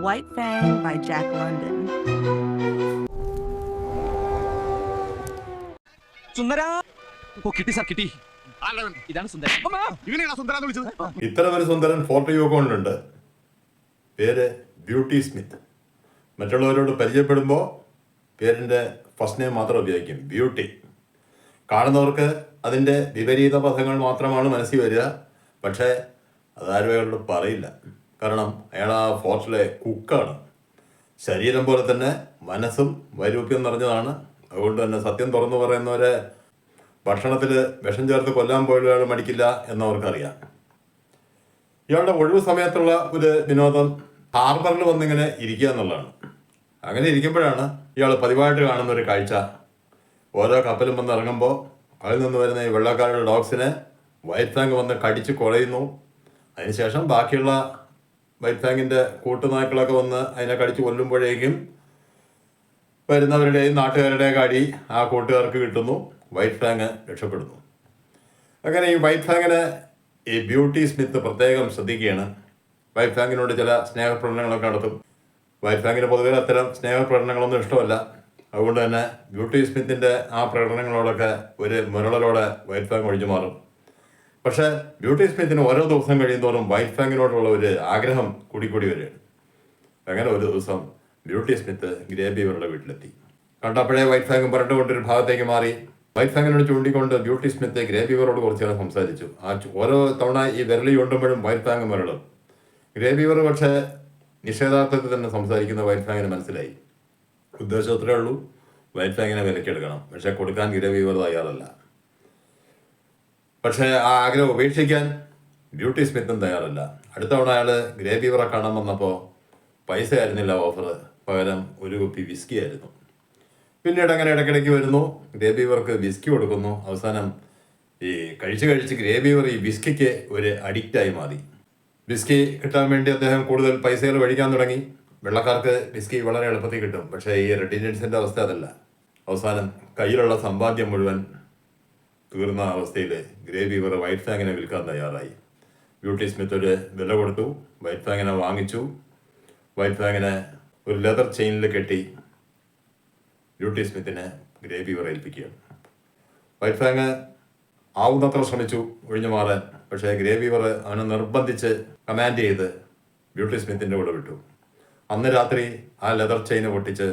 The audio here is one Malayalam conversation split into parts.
White Fang by Jack London. സുന്ദരാ ഓ കിട്ടി സാർ കിട്ടി ഇതാണ് സുന്ദരൻ ഇവനെയാണ് സുന്ദര എന്ന് വിളിച്ചത്. ഇത്തരമൊരു സുന്ദരൻ ഫോട്ടോ യുഗമുണ്ട്. പേര് ബ്യൂട്ടി സ്മിത്ത്. മറ്റുള്ളവരോട് പരിചയപ്പെടുമ്പോൾ പേരിൻ്റെ ഫസ്റ്റ് നെയിം മാത്രം ഉപയോഗിക്കും, ബ്യൂട്ടി. കാണുന്നവർക്ക് അതിൻ്റെ വിപരീത പദങ്ങൾ മാത്രമാണ് മനസ്സിൽ വരിക. പക്ഷേ അതാരും അയാളോട് പറയില്ല. കാരണം അയാൾ ആ ഫോർട്ടിലെ കുക്കാണ്. ശരീരം പോലെ തന്നെ മനസ്സും വൈരൂപ്യം നിറഞ്ഞതാണ്. അതുകൊണ്ട് തന്നെ സത്യം തുറന്നു പറയുന്നവരെ ഭക്ഷണത്തിൽ വിഷം ചേർത്ത് കൊല്ലാൻ പോയാൽ മടിക്കില്ല എന്നവർക്കറിയാം. ഇയാളുടെ ഒഴിവ് സമയത്തുള്ള ഒരു വിനോദം ഹാർബറിൽ വന്നിങ്ങനെ ഇരിക്കുക എന്നുള്ളതാണ്. അങ്ങനെ ഇരിക്കുമ്പോഴാണ് ഇയാൾ പതിവായിട്ട് കാണുന്ന ഒരു കാഴ്ച. ഓരോ കപ്പലും വന്ന് ഇറങ്ങുമ്പോൾ അതിൽ നിന്ന് വരുന്ന ഈ വെള്ളക്കാരുടെ ഡോഗ്സിനെ വൈറ്റ് ഫാങ് വന്ന് കടിച്ച് കുഴയുന്നു. അതിനുശേഷം ബാക്കിയുള്ള വൈറ്റ് ഫാങ്ങിൻ്റെ കൂട്ടുനായ്ക്കളൊക്കെ വന്ന് അതിനെ കടിച്ച് കൊല്ലുമ്പോഴേക്കും വരുന്നവരുടെയും നാട്ടുകാരുടെയും കാടി ആ കൂട്ടുകാർക്ക് കിട്ടുന്നു. വൈറ്റ് ഫാങ് രക്ഷപ്പെടുന്നു. അങ്ങനെ ഈ വൈറ്റ് ഫാങ്ങിനെ ഈ ബ്യൂട്ടി സ്മിത്ത് പ്രത്യേകം ശ്രദ്ധിക്കുകയാണ്. വൈറ്റ് ഫാങ്ങിനോട് ചില സ്നേഹപ്രകടനങ്ങളൊക്കെ നടത്തും. വൈറ്റ് ഫാങ്ങിന് പൊതുവെ അത്തരം സ്നേഹപ്രകടനങ്ങളൊന്നും ഇഷ്ടമല്ല. അതുകൊണ്ട് തന്നെ ബ്യൂട്ടി സ്മിത്തിൻ്റെ ആ പ്രകടനങ്ങളോടൊക്കെ ഒരു മുരളലോടെ വൈറ്റ് ഫാങ് ഒഴിഞ്ഞു മാറും. പക്ഷേ ബ്യൂട്ടി സ്മിത്തിന് ഓരോ ദിവസം കഴിയുന്തോറും വൈറ്റ് ഫാങ്ങിനോടുള്ള ഒരു ആഗ്രഹം കൂടിക്കൂടി വരികയാണ്. അങ്ങനെ ഒരു ദിവസം ബ്യൂട്ടി സ്മിത്ത് ഗ്രേ ബീവറുടെ വീട്ടിലെത്തി. കണ്ടപ്പോഴേ വൈറ്റ് ഫാങ് പുരണ്ടുകൊണ്ടൊരു ഭാഗത്തേക്ക് മാറി. വൈറ്റ് ഫാങ്ങിനോട് ചൂണ്ടിക്കൊണ്ട് ബ്യൂട്ടി സ്മിത്ത് ഗ്രേ ബീവറോട് കുറച്ച് നേരം സംസാരിച്ചു. ഓരോ തവണ ഈ വിരലി ചൂണ്ടുമ്പോഴും വൈറ്റ് ഫാങ് മുരളും. ഗ്രേ ബീവർ പക്ഷേ നിഷേധാർത്ഥത്തിൽ തന്നെ സംസാരിക്കുന്ന വൈറ്റ് ഫാങ്ങിന് മനസ്സിലായി. ഉദ്ദേശം അത്രേ ഉള്ളൂ, വൈറ്റ് ഫാങ്ങിനെ വിലക്കെടുക്കണം. പക്ഷേ കൊടുക്കാൻ ഗ്രേ ബീവർ തയ്യാറല്ല. പക്ഷേ ആ ആഗ്രഹം ഉപേക്ഷിക്കാൻ ബ്യൂട്ടി സ്മിത്തും തയ്യാറല്ല. അടുത്ത തവണ അയാൾ ഗ്രേ ബീവറെ കാണാൻ വന്നപ്പോൾ പൈസ ആയിരുന്നില്ല ഓഫർ, പകരം ഒരു കുപ്പി വിസ്കി ആയിരുന്നു. പിന്നീട് അങ്ങനെ ഇടയ്ക്കിടയ്ക്ക് വരുന്നു, ഗ്രേ ബീവർക്ക് വിസ്കി കൊടുക്കുന്നു. അവസാനം ഈ കഴിച്ച് ഗ്രേ ബീവർ ഈ വിസ്കിക്ക് ഒരു അഡിക്റ്റായി മാറി. വിസ്കി കിട്ടാൻ വേണ്ടി അദ്ദേഹം കൂടുതൽ പൈസകൾ വഴിക്കാൻ തുടങ്ങി. വെള്ളക്കാർക്ക് വിസ്കി വളരെ എളുപ്പത്തിൽ കിട്ടും. പക്ഷേ ഈ റെഡ് ഇന്ത്യൻസിൻ്റെ അവസ്ഥ അതല്ല. അവസാനം കയ്യിലുള്ള സമ്പാദ്യം മുഴുവൻ തീർന്ന അവസ്ഥയിൽ ഗ്രേ ബീവർ വൈറ്റ് ഫാങ്ങിനെ വിൽക്കാൻ തയ്യാറായി. ബ്യൂട്ടി സ്മിത്ത് ഒരു വില കൊടുത്തു. വൈറ്റ് ഫാങ്ങിനെ വാങ്ങിച്ചു. വൈറ്റ് ഫാങ്ങിനെ ഒരു ലെതർ ചെയിനിൽ കെട്ടി ബ്യൂട്ടി സ്മിത്തിനെ ഗ്രേ ബീവർ ഏൽപ്പിക്കുകയാണ്. വൈറ്റ് ഫാങ് ആവുന്നത്ര ശ്രമിച്ചു ഒഴിഞ്ഞു മാറാൻ. പക്ഷേ ഗ്രേ ബീവർ അവനെ നിർബന്ധിച്ച് കമാൻഡ് ചെയ്ത് ബ്യൂട്ടി സ്മിത്തിൻ്റെ കൂടെ വിട്ടു. അന്ന് രാത്രി ആ ലെതർ ചെയിന് പൊട്ടിച്ച്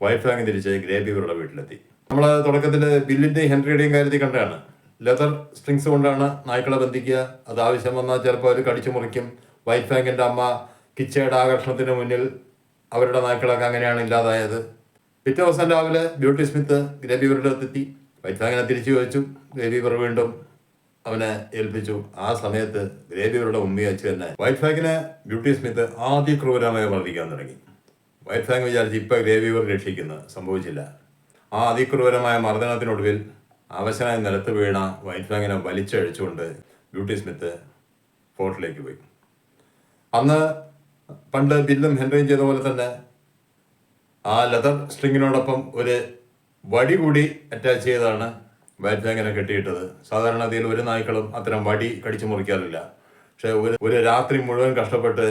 വൈറ്റ് ഫാങ് തിരിച്ച് ഗ്രേ ബീവറുടെ വീട്ടിലെത്തി. നമ്മൾ തുടക്കത്തിൽ ബില്ലിൻ്റെയും ഹെൻറിയുടെയും കാര്യത്തിൽ കണ്ടാണ്. ലെതർ സ്ട്രിങ്സ് കൊണ്ടാണ് നായ്ക്കളെ ബന്ധിക്കുക. അത് ആവശ്യം വന്നാൽ ചിലപ്പോൾ അവർ കടിച്ചു മുറിക്കും. വൈറ്റ് ഫാങ്ങിൻ്റെ അമ്മ കിച്ചയുടെ ആകർഷണത്തിന് മുന്നിൽ അവരുടെ നായ്ക്കളൊക്കെ അങ്ങനെയാണ് ഇല്ലാതായത്. പിറ്റേ ദിവസം രാവിലെ ബ്യൂട്ടി സ്മിത്ത് ഗ്രേ ബീവറുടെ എത്തി. വൈറ്റ് ഫാങ്ങിനെ തിരിച്ചു ചോദിച്ചു. ഗ്രേ ബീവർ വീണ്ടും അവനെ ഏൽപ്പിച്ചു. ആ സമയത്ത് ഗ്രേ ബീവറുടെ ഉമ്മി വെച്ച് തന്നെ വൈറ്റ് ഫാങ്ങിനെ ബ്യൂട്ടി സ്മിത്ത് അതിക്രൂരമായി മർദ്ദിക്കാൻ തുടങ്ങി. വൈറ്റ് ഫാങ് വിചാരിച്ച് ഇപ്പം ഗ്രേ ബീവർ രക്ഷിക്കുന്നത് സംഭവിച്ചില്ല. ആ അതിക്രൂരമായ മർദ്ദനത്തിനൊടുവിൽ അവശനായി നിലത്ത് വീണ വൈറ്റ് ഫാങ്ങിനെ വലിച്ചഴിച്ചുകൊണ്ട് ബ്യൂട്ടി സ്മിത്ത് ഫോർട്ടിലേക്ക് പോയി. അന്ന് പണ്ട് ബില്ലും ഹെൻറിയും ചെയ്ത പോലെ തന്നെ ആ ലെതർ സ്ട്രിങ്ങിനോടൊപ്പം ഒരു വടി കൂടി അറ്റാച്ച് ചെയ്താണ് വൈറ്റ് ഫാങ്ങിനെ കെട്ടിയിട്ടത്. സാധാരണ ഗതിയിൽ ഒരു നായ്ക്കളും അത്തരം വടി കടിച്ചു മുറിക്കാറില്ല. പക്ഷേ ഒരു രാത്രി മുഴുവൻ കഷ്ടപ്പെട്ട്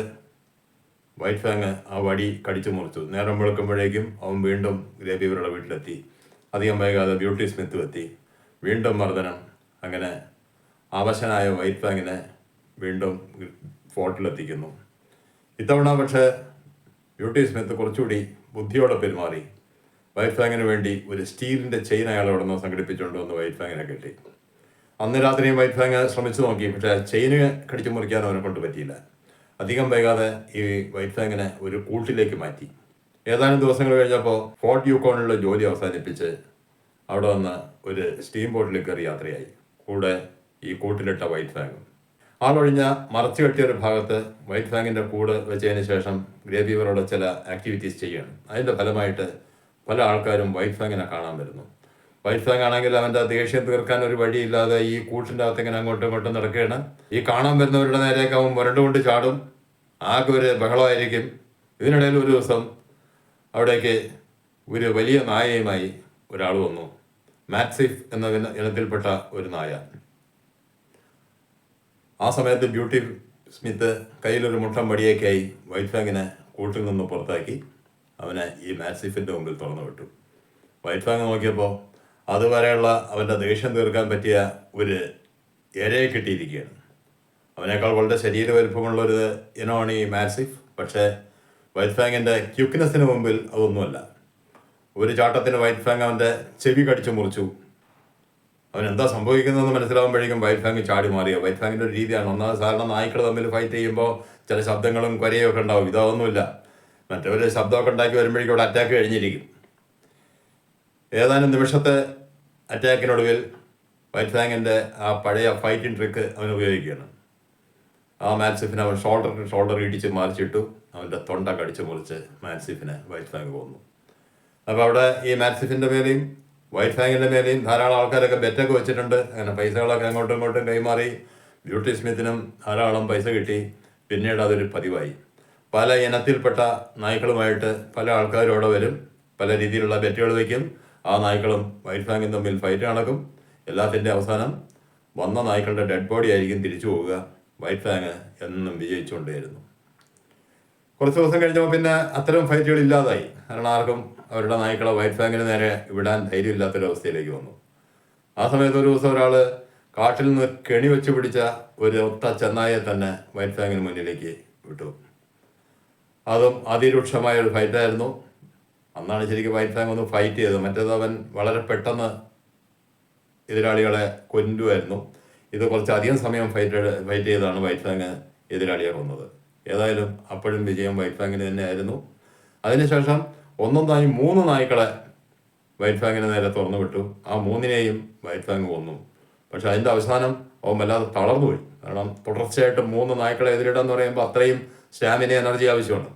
വൈറ്റ് ഫാങ് ആ വടി കടിച്ചു മുറിച്ചു. നേരം വെളുക്കുമ്പോഴേക്കും അവൻ വീണ്ടും ഗ്രേ ബീവറുടെ വീട്ടിലെത്തി. അധികം വൈകാതെ ബ്യൂട്ടി സ്മിത്തും എത്തി. വീണ്ടും മർദ്ദനം. അങ്ങനെ അവശനായ വൈറ്റ് ഫാങ്ങിനെ വീണ്ടും ഫോർട്ടിലെത്തിക്കുന്നു. ഇത്തവണ പക്ഷേ ബ്യൂട്ടി സ്മിത്ത് കുറച്ചുകൂടി ബുദ്ധിയോടെ പെരുമാറി. വൈറ്റ് ഫാങ്ങിന് വേണ്ടി ഒരു സ്റ്റീലിൻ്റെ ചെയിൻ അയാൾ അവിടെ നിന്ന് സംഘടിപ്പിച്ചുകൊണ്ട് വന്ന് വൈറ്റ് ഫാങ്ങിനെ കെട്ടി. അന്ന് രാത്രിയും വൈറ്റ് ഫാങ് ശ്രമിച്ചു നോക്കി. പക്ഷേ ചെയിന് കടിച്ചു മുറിക്കാൻ അവനെ കൊണ്ട് പറ്റിയില്ല. അധികം വൈകാതെ ഈ വൈറ്റ് ഫാങ്ങിനെ ഒരു കൂട്ടിലേക്ക് മാറ്റി. ഏതാനും ദിവസങ്ങൾ കഴിഞ്ഞപ്പോൾ ഫോർട്ട് യൂക്കോണിലുള്ള ജോലി അവസാനിപ്പിച്ച് അവിടെ വന്ന് ഒരു സ്റ്റീം ബോട്ടിൽ കയറി യാത്രയായി. കൂടെ ഈ കൂട്ടിലിട്ട വൈറ്റ് ഫാങ്ങും. ആളൊഴിഞ്ഞ മറച്ചു കെട്ടിയൊരു ഭാഗത്ത് വൈറ്റ് ഫാങ്ങിൻ്റെ കൂട് വെച്ചതിന് ശേഷം ഗ്രേ ബീവറോട് ചില ആക്ടിവിറ്റീസ് ചെയ്യണം. അതിൻ്റെ ഫലമായിട്ട് പല ആൾക്കാരും വൈറ്റ് ഫാങ്ങിനെ കാണാൻ വരുന്നു. വൈറ്റ് ഫാങ് ആണെങ്കിൽ അവൻ്റെ ദേഷ്യം തീർക്കാൻ ഒരു വഴിയില്ലാതെ ഈ കൂട്ടിൻ്റെ അകത്ത് ഇങ്ങനെ അങ്ങോട്ടും ഇങ്ങോട്ടും നടക്കുകയാണ്. ഈ കാണാൻ വരുന്നവരുടെ നേരെയൊക്കെ അവൻ മുരണ്ടുകൊണ്ട് ചാടും. ആകെ ഒരു ബഹളമായിരിക്കും. ഇതിനിടയിൽ ഒരു ദിവസം അവിടേക്ക് ഒരു വലിയ നായയുമായി ഒരാൾ വന്നു. മാക്സിഫ് എന്ന ഇനത്തിൽപ്പെട്ട ഒരു നായ. ആ സമയത്ത് ബ്യൂട്ടി സ്മിത്ത് കയ്യിലൊരു മുട്ടം വടിയേക്കായി വൈറ്റ് ഫാങ്ങിനെ കൂട്ടിൽ നിന്ന് പുറത്താക്കി അവനെ ഈ മാസിഫിൻ്റെ മുമ്പിൽ തുറന്നു വിട്ടു. വൈറ്റ് ഫാങ് നോക്കിയപ്പോൾ അതുവരെയുള്ള അവൻ്റെ ദേഷ്യം തീർക്കാൻ പറ്റിയ ഒരു ഇരയെ കിട്ടിയിരിക്കുകയാണ്. അവനേക്കാൾ വളരെ ശരീര വലുപ്പമുള്ളൊരു ഇനമാണ് ഈ മാസിഫ്. പക്ഷേ വൈറ്റ് ഫാങ്ങിൻ്റെ ക്യുക്നെസ്സിന് മുമ്പിൽ അതൊന്നുമല്ല. ഒരു ചാട്ടത്തിന് വൈറ്റ് ഫാങ് അവൻ്റെ ചെവി കടിച്ചു മുറിച്ചു. അവൻ എന്താ സംഭവിക്കുന്നതെന്ന് മനസ്സിലാകുമ്പോഴേക്കും വൈറ്റ് ഫാങ് ചാടി മാറിയ. വൈറ്റ് ഫാങ്ങിൻ്റെ ഒരു രീതിയാണ്. ഒന്നാമത് സാധാരണ നായ്ക്കൾ തമ്മിൽ ഫൈറ്റ് ചെയ്യുമ്പോൾ ചില ശബ്ദങ്ങളും കൊരയും ഒക്കെ ഉണ്ടാവും. ഇതൊന്നുമില്ല. മറ്റൊരു ശബ്ദമൊക്കെ ഉണ്ടാക്കി വരുമ്പോഴേക്കും അവിടെ അറ്റാക്ക് കഴിഞ്ഞിരിക്കും. ഏതാനും നിമിഷത്തെ അറ്റാക്കിനൊടുവിൽ വൈറ്റ് ഫാങ്ങിൻ്റെ ആ പഴയ ഫൈറ്റിംഗ് ട്രിക്ക് അവൻ ഉപയോഗിക്കുകയാണ്. ആ മാൻസിഫിനെ അവൻ ഷോൾഡർ ഇടിച്ച് മറിച്ചിട്ടു. അവൻ്റെ തൊണ്ട കടിച്ച് മുറിച്ച് മാൻസിഫിനെ വൈറ്റ് ഫാങ് കൊന്നു. അപ്പോൾ അവിടെ ഈ മാൻസിഫിൻ്റെ മേലെയും വൈറ്റ് ഫാങ്ങിൻ്റെ മേലെയും ധാരാളം ആൾക്കാരൊക്കെ ബെറ്റൊക്കെ വെച്ചിട്ടുണ്ട്. അങ്ങനെ പൈസകളൊക്കെ അങ്ങോട്ടും ഇങ്ങോട്ടും കൈമാറി. ബ്യൂട്ടി സ്മിത്തിനും ധാരാളം പൈസ കിട്ടി. പിന്നീട് അതൊരു പതിവായി. പല ഇനത്തിൽപ്പെട്ട നായ്ക്കളുമായിട്ട് പല ആൾക്കാരോടെ വരും. പല രീതിയിലുള്ള ബെറ്റുകൾ വയ്ക്കും. ആ നായ്ക്കളും വൈറ്റ് ഫാങ്ങും തമ്മിൽ ഫൈറ്റ് നടക്കും. എല്ലാത്തിൻ്റെ അവസാനം വന്ന നായ്ക്കളുടെ ഡെഡ് ബോഡി ആയിരിക്കും തിരിച്ചു പോവുക. വൈറ്റ് ഫാങ് എന്നും വിജയിച്ചുകൊണ്ടേയിരുന്നു. കുറച്ച് ദിവസം കഴിഞ്ഞപ്പോൾ പിന്നെ അത്തരം ഫൈറ്റുകൾ ഇല്ലാതായി. കാരണം ആർക്കും അവരുടെ നായ്ക്കളെ വൈറ്റ് ഫാങ്ങിന് നേരെ വിടാൻ ധൈര്യമില്ലാത്തൊരവസ്ഥയിലേക്ക് വന്നു. ആ സമയത്ത് ഒരു ദിവസം ഒരാൾ കാട്ടിൽ നിന്ന് കെണി വെച്ച് പിടിച്ച ഒരു ഒത്ത ചെന്നായെ തന്നെ വൈറ്റ് ഫാങ്ങിന് മുന്നിലേക്ക് വിട്ടു. അതും അതിരൂക്ഷമായ ഒരു ഫൈറ്റായിരുന്നു. അന്നാണ് ശരിക്കും വൈറ്റ് ഫാങ് ഒന്ന് ഫൈറ്റ് ചെയ്തത്. മറ്റേത് അവൻ വളരെ പെട്ടെന്ന് എതിരാളികളെ കൊല്ലുമായിരുന്നു. ഇത് കുറച്ച് അധികം സമയം ഫൈറ്റ് ചെയ്താണ് വൈറ്റ് ഫാങ് എതിരാളിയെ കൊന്നത്. ഏതായാലും അപ്പോഴും വിജയം വൈറ്റ് ഫാങ്ങിന് തന്നെയായിരുന്നു. അതിനുശേഷം ഒന്നൊന്നായി 3 നായ്ക്കളെ വൈറ്റ് ഫാങ്ങിന് നേരെ തുറന്നു വിട്ടു. ആ 3നെയും വൈറ്റ് ഫാങ് കൊന്നു. പക്ഷെ അതിൻ്റെ അവസാനം അവൻ വല്ലാതെ തളർന്നുപോയി. കാരണം തുടർച്ചയായിട്ട് 3 നായ്ക്കളെ എതിരിടാന്ന് പറയുമ്പോൾ അത്രയും സ്റ്റാമിന എനർജി ആവശ്യമാണ്.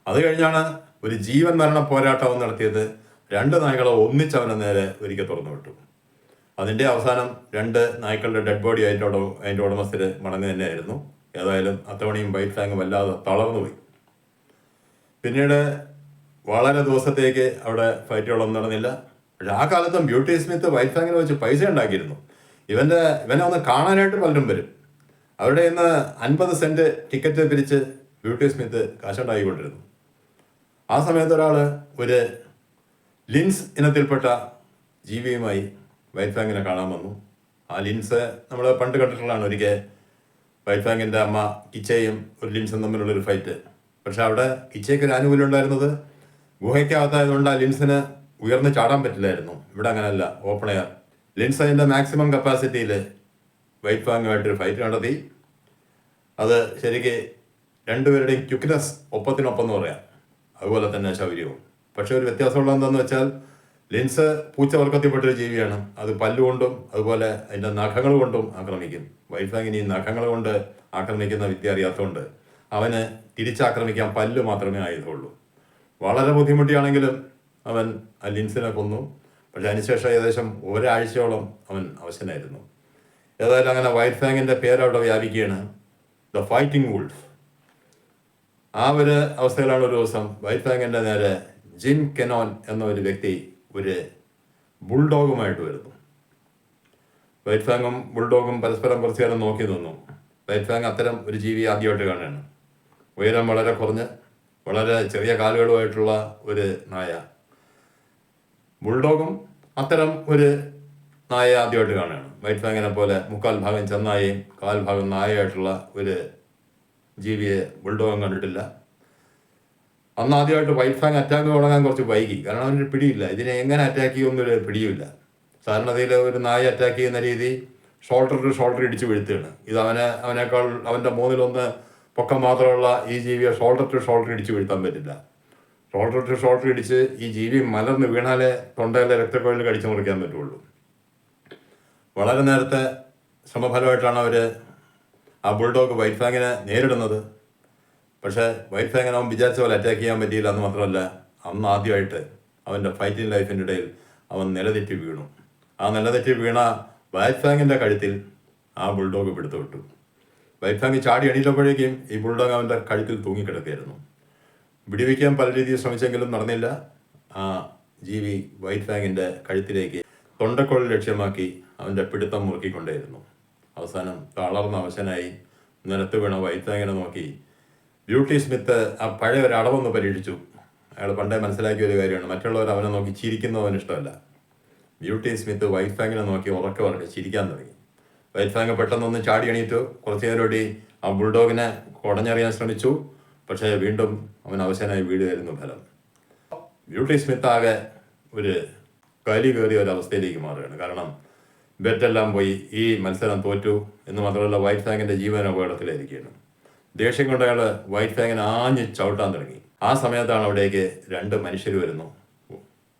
അത് കഴിഞ്ഞാണ് ഒരു ജീവൻ മരണ പോരാട്ടം അവൻ നടത്തിയത്. 2 നായ്ക്കളെ ഒന്നിച്ചവനെ നേരെ ഒരിക്കൽ തുറന്നു വിട്ടു. അതിൻ്റെ അവസാനം 2 നായ്ക്കളുടെ ഡെഡ് ബോഡി അതിൻ്റെ ഉടമസ്ഥർ മടങ്ങി തന്നെയായിരുന്നു. ഏതായാലും അത്തവണയും വൈറ്റ് ഫാങ് വല്ലാതെ തളർന്നുപോയി. പിന്നീട് വളരെ ദിവസത്തേക്ക് അവിടെ ഫൈറ്റുകളൊന്നും നടന്നില്ല. പക്ഷെ ആ കാലത്തും ബ്യൂട്ടി സ്മിത്ത് വൈറ്റ് ഫാങ്ങിനെ വെച്ച് പൈസ ഉണ്ടാക്കിയിരുന്നു. ഇവനെ ഒന്ന് കാണാനായിട്ട് പലരും വരും. അവരുടെ ഇന്ന് 50 സെൻറ്റ് ടിക്കറ്റ് പിരിച്ച് ബ്യൂട്ടി സ്മിത്ത് കാശുണ്ടാക്കിക്കൊണ്ടിരുന്നു. ആ സമയത്ത് ഒരാൾ ഒരു ലിൻസ് ഇനത്തിൽപ്പെട്ട ജീവിയുമായി വൈറ്റ് ഫാങ്ങിനെ കാണാൻ വന്നു. ആ ലിൻസ് നമ്മൾ പണ്ട് കണ്ടിട്ടുള്ളതാണ്. ഒരിക്കൽ വൈറ്റ് ഫാങ്ങിൻ്റെ അമ്മ കിച്ചയും ഒരു ലിൻസും തമ്മിലുള്ളൊരു ഫൈറ്റ്. പക്ഷെ അവിടെ കിച്ചയ്ക്ക് ഒരു ആനുകൂല്യം ഉണ്ടായിരുന്നത് ഗുഹയ്ക്കകത്തായതുകൊണ്ട് ആ ലിൻസിന് ഉയർന്ന് ചാടാൻ പറ്റില്ലായിരുന്നു. ഇവിടെ അങ്ങനെയല്ല, ഓപ്പൺ എയർ. ലിൻസ് അതിൻ്റെ മാക്സിമം കപ്പാസിറ്റിയിൽ വൈറ്റ് ഫാങ്ങുമായിട്ടൊരു ഫൈറ്റ് നടത്തി. അത് ശരിക്ക് രണ്ടുപേരുടെയും ക്യുക്നെസ് ഒപ്പത്തിനൊപ്പം എന്ന് പറയാം. അതുപോലെ തന്നെ ശൗര്യവും. പക്ഷെ ഒരു വ്യത്യാസമുള്ള എന്താണെന്ന് വെച്ചാൽ ലിൻസ് പൂച്ചവർഗത്തിൽപ്പെട്ടൊരു ജീവിയാണ്. അത് പല്ലുകൊണ്ടും അതുപോലെ അതിൻ്റെ നഖങ്ങൾ കൊണ്ടും ആക്രമിക്കും. വൈറ്റ് ഫാങ്ങിന് ഈ നഖങ്ങൾ കൊണ്ട് ആക്രമിക്കുന്ന വിദ്യ അറിയാത്തതുകൊണ്ട് അവന് തിരിച്ചാക്രമിക്കാൻ പല്ല് മാത്രമേ ആയുധമുള്ളൂ. വളരെ ബുദ്ധിമുട്ടിയാണെങ്കിലും അവൻ ആ ലിൻസിനെ കൊന്നു. പക്ഷെ അതിനുശേഷം ഏകദേശം ഒരാഴ്ചയോളം അവൻ അവശനായിരുന്നു. ഏതായാലും അങ്ങനെ വൈറ്റ് ഫാങ്ങിൻ്റെ പേരവിടെ വ്യാപിക്കുകയാണ്, ദ ഫൈറ്റിംഗ് വുൾഫ്. ആ ഒരു അവസ്ഥയിലാണ് ഒരു ദിവസം വൈറ്റ് ഫാങ്ങിൻ്റെ നേരെ ജിം കെനോൻ എന്ന ഒരു വ്യക്തി ഒരു ബുൾഡോഗുമായിട്ട് വരുന്നു. വൈറ്റ് ഫാങ്ങും ബുൾഡോഗും പരസ്പരം കുറച്ച് നേരം നോക്കി നിന്നു. വൈറ്റ് ഫാങ് അത്തരം ഒരു ജീവിയെ ആദ്യമായിട്ട് കാണുകയാണ്. ഉയരം വളരെ കുറഞ്ഞ് വളരെ ചെറിയ കാലുകളുമായിട്ടുള്ള ഒരു നായ. ബുൾഡോഗും അത്തരം ഒരു നായയെ ആദ്യമായിട്ട് കാണുകയാണ്. വൈറ്റ് ഫാങ്ങിനെ പോലെ 3/4 ഭാഗം ചെന്നായയും 1/4 ഭാഗം നായയായിട്ടുള്ള ഒരു ജീവിയെ ബുൾഡോഗും കണ്ടിട്ടില്ല. അന്ന് ആദ്യമായിട്ട് വൈറ്റ് ഫാങ് അറ്റാക്ക് തുടങ്ങാൻ കുറച്ച് വൈകി. കാരണം അവനൊരു പിടിയില്ല. ഇതിനെ എങ്ങനെ അറ്റാക്ക് ചെയ്യുമെന്നൊരു പിടിയുമില്ല. സാധാരണതയിൽ ഒരു നായ അറ്റാക്ക് ചെയ്യുന്ന രീതി ഷോൾഡർ ടു ഷോൾഡർ ഇടിച്ച് വീഴ്ത്തുകയാണ്. ഇത് അവനേക്കാൾ അവൻ്റെ 1/3 പൊക്കം മാത്രമുള്ള ഈ ജീവിയെ ഷോൾഡർ ടു ഷോൾഡർ ഇടിച്ച് വീഴ്ത്താൻ പറ്റില്ല. ഷോൾഡർ ടു ഷോൾഡർ ഇടിച്ച് ഈ ജീവി മലർന്ന് വീണാലേ തൊണ്ടയിലെ രക്തക്കൊഴൽ കടിച്ചു മുറിക്കാൻ പറ്റുള്ളൂ. വളരെ നേരത്തെ ശ്രമഫലമായിട്ടാണ് അവർ ആ ബുൾഡോഗ് വൈറ്റ് ഫാങ്ങിനെ നേരിടുന്നത്. പക്ഷേ വൈറ്റ് ഫാങ്ങിനെ അവൻ വിചാരിച്ച പോലെ അറ്റാക്ക് ചെയ്യാൻ പറ്റിയില്ല. എന്ന് മാത്രമല്ല, അന്ന് ആദ്യമായിട്ട് അവൻ്റെ ഫൈറ്റിംഗ് ലൈഫിൻ്റെ ഇടയിൽ അവൻ നിലതെറ്റി വീണു. ആ നിലതെറ്റി വീണ വൈറ്റ് ഫാങ്ങിൻ്റെ കഴുത്തിൽ ആ ബുൾഡോഗ് പിടുത്തു വിട്ടു. വൈറ്റ് ഫാങ് ചാടി എണീറ്റപ്പോഴേക്കും ഈ ബുൾഡോഗ് അവൻ്റെ കഴുത്തിൽ തൂങ്ങിക്കിടക്കുകയായിരുന്നു. വിടിവിക്കാൻ പല രീതിയിൽ ശ്രമിച്ചെങ്കിലും നടന്നില്ല. ആ ജീവി വൈറ്റ് ഫാങ്ങിൻ്റെ കഴുത്തിലേക്ക് തൊണ്ടക്കുഴൽ ലക്ഷ്യമാക്കി അവൻ്റെ പിടുത്തം മുറുക്കിക്കൊണ്ടേയിരുന്നു. അവസാനം തളർന്ന അവശനായി നിലത്ത് വീണ വൈറ്റ് ഫാങ്ങിനെ നോക്കി ബ്യൂട്ടി സ്മിത്ത് ആ പഴയ ഒരു അടവൊന്ന് പരീക്ഷിച്ചു. അയാൾ പണ്ടേ മനസ്സിലാക്കിയ ഒരു കാര്യമാണ്, മറ്റുള്ളവർ അവനെ നോക്കി ചിരിക്കുന്നവന് ഇഷ്ടമല്ല. ബ്യൂട്ടി സ്മിത്ത് വൈറ്റ് ഫാങ്ങിനെ നോക്കി ഉറക്കെ ചിരിക്കാൻ തുടങ്ങി. വൈറ്റ് ഫാങ് പെട്ടെന്നൊന്ന് ചാടി എണീറ്റു. കുറച്ചു നേരോടി ആ ബുൾഡോഗിനെ കുടഞ്ഞറിയാൻ ശ്രമിച്ചു. പക്ഷേ വീണ്ടും അവൻ അവശനായി വീഴുകയായിരുന്നു ഫലം. ബ്യൂട്ടി സ്മിത്ത് ആകെ ഒരു കലി കയറിയ ഒരവസ്ഥയിലേക്ക് മാറുകയാണ്. കാരണം ബെറ്റെല്ലാം പോയി, ഈ മത്സരം തോറ്റു എന്ന് മാത്രമല്ല വൈറ്റ് ഫാങ്ങിൻ്റെ ജീവൻ അപകടത്തിലായിരിക്കുകയാണ്. ദേഷ്യം കൊണ്ട് അയാൾ വൈറ്റ് ഫാങ്ങിനെ ആഞ്ഞ് ചവിട്ടാൻ തുടങ്ങി. ആ സമയത്താണ് അവിടേക്ക് 2 മനുഷ്യർ വരുന്നു.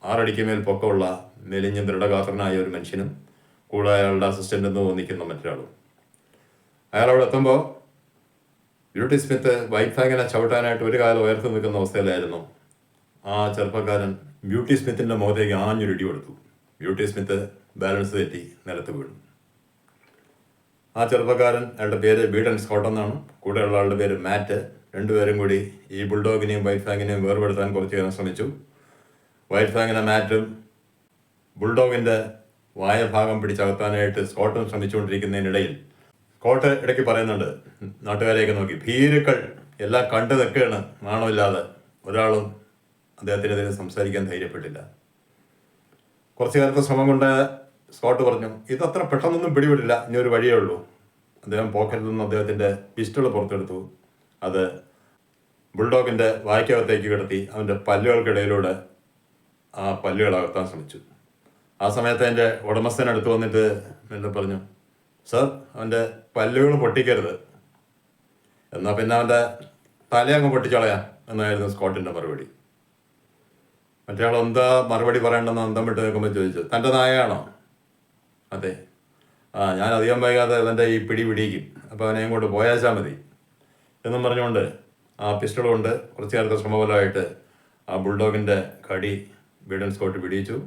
6 അടിക്ക് മേൽ പൊക്കമുള്ള മെലിഞ്ഞ ദൃഢഗാത്രനായ ഒരു മനുഷ്യനും കൂടെ അയാളുടെ അസിസ്റ്റൻ്റ് എന്ന് തോന്നിക്കുന്ന മറ്റൊരാളും. അയാൾ അവിടെ എത്തുമ്പോൾ ബ്യൂട്ടി സ്മിത്ത് വൈറ്റ് ഫാങ്ങിനെ ചവിട്ടാനായിട്ട് ഒരു കാലം ഉയർത്തി നിൽക്കുന്ന അവസ്ഥയിലായിരുന്നു. ആ ചെറുപ്പക്കാരൻ ബ്യൂട്ടി സ്മിത്തിൻ്റെ മുഖത്തേക്ക് ആഞ്ഞൊരു ഇടി കൊടുത്തു. ബ്യൂട്ടി സ്മിത്ത് ബാലൻസ് തെറ്റി നിലത്ത് വീണു. ആ ചെറുപ്പക്കാരൻ, അയാളുടെ പേര് ബീഡൻ സ്കോട്ട് എന്നാണ്, കൂടെയുള്ള ആളുടെ പേര് മാറ്റ്. രണ്ടുപേരും കൂടി ഈ ബുൾഡോഗിനെയും വൈറ്റ് ഫാങ്ങിനെയും വേർപെടുത്താൻ കുറച്ച് നേരം ശ്രമിച്ചു. വൈറ്റ് ഫാങ്ങിനെ മാറ്റും ബുൾഡോഗിൻ്റെ വായ ഭാഗം പിടിച്ചകത്താനായിട്ട് സ്കോട്ടും ശ്രമിച്ചുകൊണ്ടിരിക്കുന്നതിനിടയിൽ സ്കോട്ട് ഇടയ്ക്ക് പറയുന്നുണ്ട് നാട്ടുകാരെയൊക്കെ നോക്കി, ഭീരുക്കൾ എല്ലാം കണ്ടു നിൽക്കുകയാണ്, നാണമില്ലാതെ. ഒരാളും അദ്ദേഹത്തിനെതിരെ സംസാരിക്കാൻ ധൈര്യപ്പെട്ടില്ല. കുറച്ചു നേരത്തെ ശ്രമം കൊണ്ട് സ്കോട്ട് പറഞ്ഞു, ഇതത്ര പെട്ടെന്നൊന്നും പിടിപെടില്ല, ഇനി ഒരു വഴിയേ ഉള്ളൂ. അദ്ദേഹം പോക്കറ്റിൽ നിന്ന് അദ്ദേഹത്തിൻ്റെ പിസ്റ്റൾ പുറത്തെടുത്തു. അത് ബുൾഡോഗിൻ്റെ വായ്ക്കകത്തേക്ക് കിടത്തി അവൻ്റെ പല്ലുകൾക്കിടയിലൂടെ ആ പല്ലുകൾ അകത്താൻ ശ്രമിച്ചു. ആ സമയത്ത് എൻ്റെ ഉടമസ്ഥൻ അടുത്ത് വന്നിട്ട് എന്നെ പറഞ്ഞു, സർ, അവൻ്റെ പല്ലുകൾ പൊട്ടിക്കരുത്, എന്നാൽ പിന്നെ അവൻ്റെ തലയങ്ങ് പൊട്ടിച്ചളയാം എന്നായിരുന്നു സ്കോട്ടിൻ്റെ മറുപടി. മറ്റേ ആൾ എന്താ മറുപടി പറയേണ്ടെന്ന് അന്തം വിട്ട് നിൽക്കുമ്പോൾ ചോദിച്ചു, തൻ്റെ നായയാണോ? അതെ. ഞാൻ അധികം വൈകാതെ അവൻ്റെ ഈ പിടിക്കും, അപ്പോൾ അവനെ കൊണ്ട് പോയാച്ചാൽ മതി എന്നും പറഞ്ഞുകൊണ്ട് ആ പിസ്റ്റൾ കൊണ്ട് കുറച്ച് നേരത്തെ ശ്രമഫലമായിട്ട് ആ ബുൾഡോഗിൻ്റെ കടി ബീഡൻ സ്കോട്ട് പിടിയിച്ചു.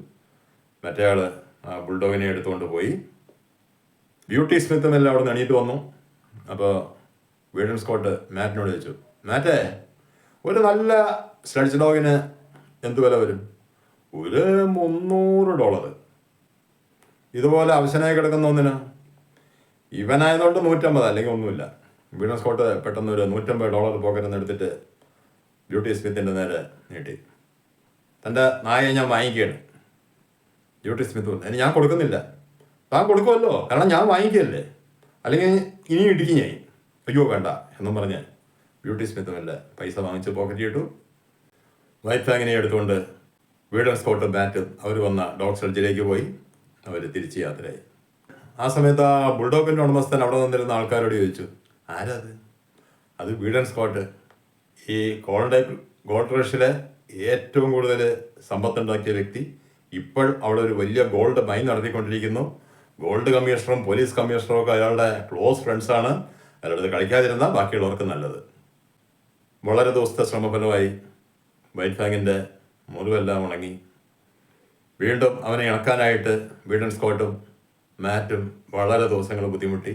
മറ്റേ ആൾ ആ ബുൾഡോഗിനെ എടുത്തുകൊണ്ട് പോയി. ബ്യൂട്ടി സ്മിത്തും എല്ലാം അവിടെ നിന്ന് എണീറ്റ് വന്നു. അപ്പോൾ ബീഡൻ സ്കോട്ട് മാറ്റിനോട് ചോദിച്ചു, മാറ്റേ, ഒരു നല്ല സ്ലഡ്ജ് ഡോഗിന് എന്ത് വില വരും? ഒരു $300. ഇതുപോലെ അവശനായി കിടക്കുന്ന ഒന്നിന്? ഇവനായതുകൊണ്ട് 150, അല്ലെങ്കിൽ ഒന്നുമില്ല. ബീഡൻ സ്കോട്ട് പെട്ടെന്ന് ഒരു $150 പോക്കറ്റിൽ നിന്ന് എടുത്തിട്ട് ബ്യൂട്ടി സ്മിത്തിൻ്റെ നേരെ നീട്ടി. തൻ്റെ നായയെ ഞാൻ വാങ്ങിക്കുകയാണ്. ബ്യൂട്ടി സ്മിത്ത് പറഞ്ഞു, ഞാൻ കൊടുക്കുന്നില്ല. താൻ കൊടുക്കുമല്ലോ, കാരണം ഞാൻ വാങ്ങിക്കുകയല്ലേ, അല്ലെങ്കിൽ ഇനി ഇടിക്കും ഞാൻ. അയ്യോ വേണ്ട എന്നും പറഞ്ഞ് ബ്യൂട്ടി സ്മിത്തുമല്ല പൈസ വാങ്ങിച്ച് പോക്കറ്റിൽ ഇട്ടു. വൈറ്റ് ഫാങ്ങിനെ എടുത്തുകൊണ്ട് ബീഡൻ സ്കോട്ടും ബാറ്റും അവർ വന്ന ഡോഗ് സർജറിയിലേക്ക് പോയി. അവർ തിരിച്ച് യാത്രയായി. ആ സമയത്ത് ആ ബുൾഡോഗിൻ്റെ ഉടമസ്ഥൻ അവിടെ നിന്നിരുന്ന ആൾക്കാരോട് ചോദിച്ചു, ആരാത്? അത് ബീഡൻ സ്കോട്ട്, ഈ ഗോൾഡ് റഷിലെ ഏറ്റവും കൂടുതൽ സമ്പത്തുണ്ടാക്കിയ വ്യക്തി. ഇപ്പോൾ അവിടെ ഒരു വലിയ ഗോൾഡ് മൈൻ നടത്തിക്കൊണ്ടിരിക്കുന്നു. ഗോൾഡ് കമ്മീഷണറും പോലീസ് കമ്മീഷണറും ഒക്കെ അയാളുടെ ക്ലോസ് ഫ്രണ്ട്സാണ്. അയാളുടെ കളിക്കാതിരുന്നാൽ ബാക്കിയുള്ളവർക്ക് നല്ലത്. വളരെ ദിവസത്തെ ശ്രമഫലമായി വൈറ്റ് ഫാങ്ങിൻ്റെ മുറിവെല്ലാം ഉണങ്ങി. വീണ്ടും അവനെ ഇണക്കാനായിട്ട് ബീഡൻ സ്കോട്ടും മാറ്റും വളരെ ദിവസങ്ങൾ ബുദ്ധിമുട്ടി.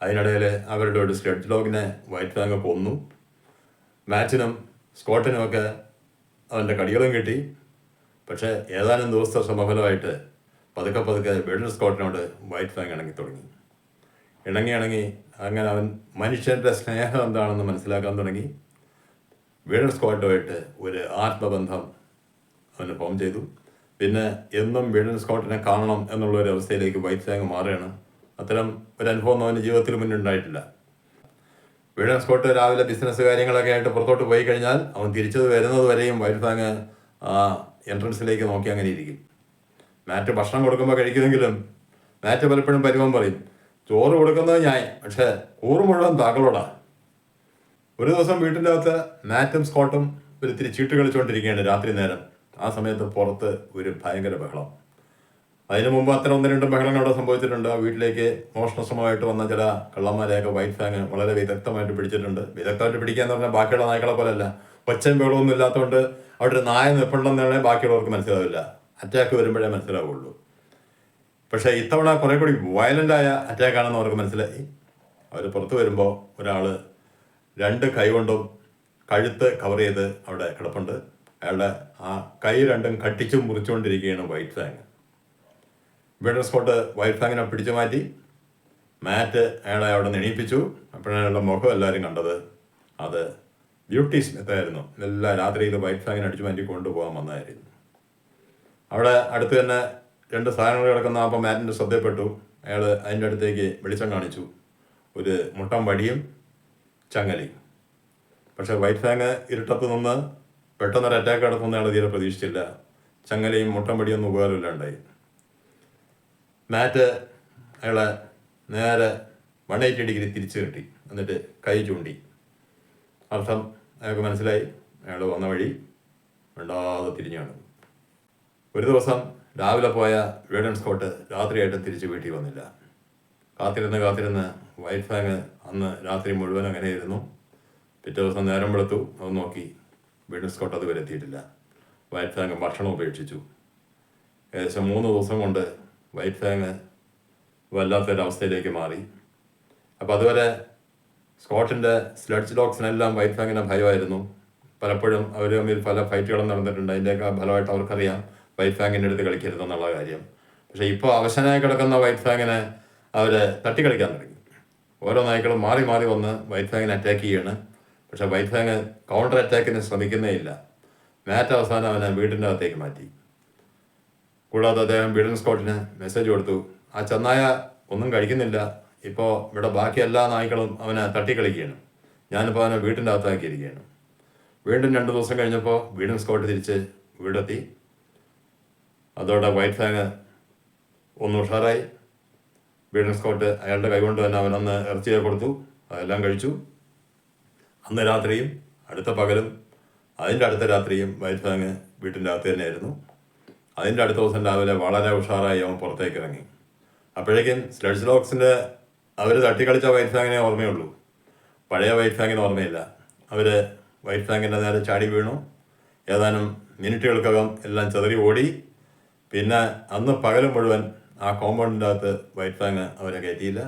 അതിനിടയിൽ അവരുടെ ഒരു സ്ലെഡ്ജ് ഡോഗിനെ വൈറ്റ് ഫാങ് കൊന്നു. മാറ്റിനും സ്കോട്ടിനുമൊക്കെ അവൻ്റെ കടികളും കിട്ടി. പക്ഷേ ഏതാനും ദിവസത്തെ ശ്രമഫലമായിട്ട് പതുക്കെ ബീഡൻ സ്കോട്ടിനോട് വൈറ്റ് ഫാങ് ഇണങ്ങി തുടങ്ങി. ഇണങ്ങി അങ്ങനെ അവൻ മനുഷ്യൻ്റെ സ്നേഹം എന്താണെന്ന് മനസ്സിലാക്കാൻ തുടങ്ങി. ബീഡൻ സ്കോട്ടുമായിട്ട് ഒരു ആത്മബന്ധം അവന് ഫോം ചെയ്തു. പിന്നെ എന്നും ബീഡൻ സ്കോട്ടിനെ കാണണം എന്നുള്ള ഒരു അവസ്ഥയിലേക്ക് വൈറ്റ് ഫാങ് മാറുകയാണ്. അത്തരം ഒരു അനുഭവം അവൻ്റെ ജീവിതത്തിൽ മുന്നേ ഉണ്ടായിട്ടില്ല. ബീഡൻ സ്കോട്ട് രാവിലെ ബിസിനസ് കാര്യങ്ങളൊക്കെ ആയിട്ട് പുറത്തോട്ട് പോയി കഴിഞ്ഞാൽ അവൻ തിരിച്ചത് വരുന്നത് വരെയും വൈറ്റ് ഫാങ് ആ എൻട്രൻസിലേക്ക് നോക്കി അങ്ങനെ ഇരിക്കും. മാറ്റ് ഭക്ഷണം കൊടുക്കുമ്പോൾ കഴിക്കുമെങ്കിലും മാറ്റ് പലപ്പോഴും പരിമം പറയും, ചോറ് കൊടുക്കുന്നത് ഞാൻ, പക്ഷേ കൂറ് മുഴുവൻ താങ്കളോടാ. ഒരു ദിവസം വീട്ടിൻ്റെ അകത്ത് മാറ്റും സ്കോട്ടും ഒരു ഇത്തിരി ചീട്ട് കളിച്ചുകൊണ്ടിരിക്കുകയാണ് രാത്രി നേരം. ആ സമയത്ത് പുറത്ത് ഒരു ഭയങ്കര ബഹളം. അതിനു മുമ്പ് അത്തരം 1-2 ബഹളങ്ങൾ അവിടെ സംഭവിച്ചിട്ടുണ്ട്. ആ വീട്ടിലേക്ക് മോഷണശ്രമമായിട്ട് വന്ന ചില കള്ളന്മാരെയൊക്കെ വൈറ്റ് ഫാങ് വളരെ വിദഗ്ധമായിട്ട് പിടിച്ചിട്ടുണ്ട്. വിദഗ്ധമായിട്ട് പിടിക്കാന്ന് പറഞ്ഞാൽ ബാക്കിയുള്ള നായ്ക്കളെ പോലെയല്ല, ഒച്ചയും ബഹളമൊന്നും ഇല്ലാത്തതുകൊണ്ട് അവിടെ ഒരു നായ നിൽപ്പുണ്ടെന്നാണ് ബാക്കിയുള്ളവർക്ക് മനസ്സിലാവില്ല. അറ്റാക്ക് വരുമ്പോഴേ മനസ്സിലാവുള്ളൂ. പക്ഷേ ഇത്തവണ കുറേ കൂടി വയലൻ്റായ അറ്റാക്കാണെന്ന് അവർക്ക് മനസ്സിലായി. അവർ പുറത്ത് വരുമ്പോൾ ഒരാൾ 2 കൈ കൊണ്ടും കഴുത്ത് കവർ ചെയ്ത് അവിടെ കിടപ്പുണ്ട്. അയാളുടെ ആ കൈ രണ്ടും കട്ടിച്ചും മുറിച്ചുകൊണ്ടിരിക്കുകയാണ് വൈറ്റ് ഫാങ്. ബീഡൻ സ്കോട്ട് വൈറ്റ് ഫാങ്ങിനെ പിടിച്ചു മാറ്റി. മാറ്റ് അയാളെ അവിടെ നിന്ന് എണീപ്പിച്ചു. അപ്പോഴാണ് അയാളുടെ മുഖം എല്ലാവരും കണ്ടത്. അത് ബ്യൂട്ടി സ്മിത്തായിരുന്നു. എല്ലാ രാത്രിയിൽ വൈറ്റ് ഫാങ്ങിനെ അടിച്ചു മാറ്റി കൊണ്ടുപോകാൻ വന്നതായിരുന്നു. അവിടെ അടുത്ത് തന്നെ 2 സാധനങ്ങൾ കിടക്കുന്ന അപ്പം മാറ്റിൻ്റെ ശ്രദ്ധയപ്പെട്ടു. അയാൾ അതിൻ്റെ അടുത്തേക്ക് വെളിച്ചം കാണിച്ചു. ഒരു മുട്ടൻ വടിയും ചങ്ങലയും. പക്ഷേ വൈറ്റ് ഫാങ് ഇരുട്ടത്ത് നിന്ന് പെട്ടെന്നൊരു അറ്റാക്ക് നടത്തുന്ന അയാൾ തീരെ പ്രതീക്ഷിച്ചില്ല. ചങ്ങലയും മുട്ടൻ വടിയൊന്നും ഉപകാരമില്ലാണ്ടായി. മാറ്റ് അയാളെ നേരെ 180 ഡിഗ്രി തിരിച്ചു കെട്ടി. എന്നിട്ട് കൈ ചൂണ്ടി. അർത്ഥം അയാൾക്ക് മനസ്സിലായി. അയാൾ വന്ന വഴി മിണ്ടാതെ തിരിഞ്ഞു കാണും. ഒരു ദിവസം രാവിലെ പോയ വേഡൻ സ്കോട്ട് രാത്രിയായിട്ട് തിരിച്ച് വീട്ടിൽ വന്നില്ല. കാത്തിരുന്ന് വൈറ്റ് ഫാങ് അന്ന് രാത്രി മുഴുവൻ അങ്ങനെയായിരുന്നു. പിറ്റേ ദിവസം നേരം വെളുത്തു. അത് നോക്കി വേഡൻ സ്കോട്ട് അതുവരെ എത്തിയിട്ടില്ല. വൈറ്റ് ഫാങ് ഭക്ഷണം ഉപേക്ഷിച്ചു. ഏകദേശം 3 ദിവസം കൊണ്ട് വൈറ്റ് ഫാങ് വല്ലാത്തൊരവസ്ഥയിലേക്ക് മാറി. അപ്പോൾ അതുവരെ സ്കോട്ടിൻ്റെ സ്ലെഡ്ജ് ഡോഗ്സിനെല്ലാം വൈറ്റ് ഫാങ്ങിനെ ഭയമായിരുന്നു. പലപ്പോഴും അവർ തമ്മിൽ പല ഫൈറ്റുകളും നടന്നിട്ടുണ്ട്. അതിൻ്റെയൊക്കെ ഫലമായിട്ട് അവർക്കറിയാം വൈറ്റ് ഫാങ്ങിൻ്റെ അടുത്ത് കളിക്കരുതെന്നുള്ള കാര്യം. പക്ഷേ ഇപ്പോൾ അവശനായി കിടക്കുന്ന വൈറ്റ് ഫാങ്ങിനെ അവർ തട്ടിക്കളിക്കാൻ തുടങ്ങി. ഓരോ നായ്ക്കളും മാറി മാറി വന്ന് വൈറ്റ് ഫാങ്ങിനെ അറ്റാക്ക് ചെയ്യാണ്. പക്ഷേ വൈറ്റ് ഫാങ് കൗണ്ടർ അറ്റാക്കിന് ശ്രമിക്കുന്നേ ഇല്ല. മാറ്റ് അവസാനം അവനെ വീടിൻ്റെ അകത്തേക്ക് മാറ്റി. കൂടാതെ അദ്ദേഹം വീഡൻ സ്കോട്ടിന് മെസ്സേജ് കൊടുത്തു, ആ ചെന്നായ ഒന്നും കഴിക്കുന്നില്ല, ഇപ്പോൾ ഇവിടെ ബാക്കി എല്ലാ നായ്ക്കളും അവനെ തട്ടിക്കളിക്കുകയാണ്, ഞാനിപ്പോൾ അവനെ വീട്ടിൻ്റെ അകത്താക്കിയിരിക്കുകയാണ്. വീണ്ടും 2 ദിവസം കഴിഞ്ഞപ്പോൾ വീഡൻ സ്കോട്ട് തിരിച്ച് വീടെത്തി. അതോടെ വൈറ്റ് ഫാങ് ഒന്ന് ഉഷാറായി. വീഡൻ സ്കോട്ട് അയാളുടെ കൈകൊണ്ട് തന്നെ അവനന്ന് ഇറച്ചിയെ കൊടുത്തു. അതെല്ലാം കഴിച്ചു. അന്ന് രാത്രിയും അടുത്ത പകലും അതിൻ്റെ അടുത്ത രാത്രിയും വൈറ്റ് ഫാങ് വീട്ടിൻ്റെ അകത്ത് തന്നെയായിരുന്നു. അതിൻ്റെ അടുത്ത ദിവസം രാവിലെ വളരെ ഉഷാറായി അവൻ പുറത്തേക്ക് ഇറങ്ങി. അപ്പോഴേക്കും സ്ലെഡ്ജ് ഡോഗ്സിൻ്റെ അവർ തട്ടിക്കളിച്ച വൈറ്റ് ഫാങ്ങിനെ ഓർമ്മയുള്ളൂ. പഴയ വൈറ്റ് ഫാങ്ങിന് ഓർമ്മയില്ല. അവർ വൈറ്റ് ഫാങ്ങിൻ്റെ നേരെ ചാടി വീണു. ഏതാനും മിനിറ്റുകൾക്കകം എല്ലാം ചെതറി ഓടി. പിന്നെ അന്ന് പകലും മുഴുവൻ ആ കോമ്പൗണ്ടിൻ്റെ അകത്ത് വൈറ്റ് ഫാങ് അവരെ കയറ്റിയില്ല.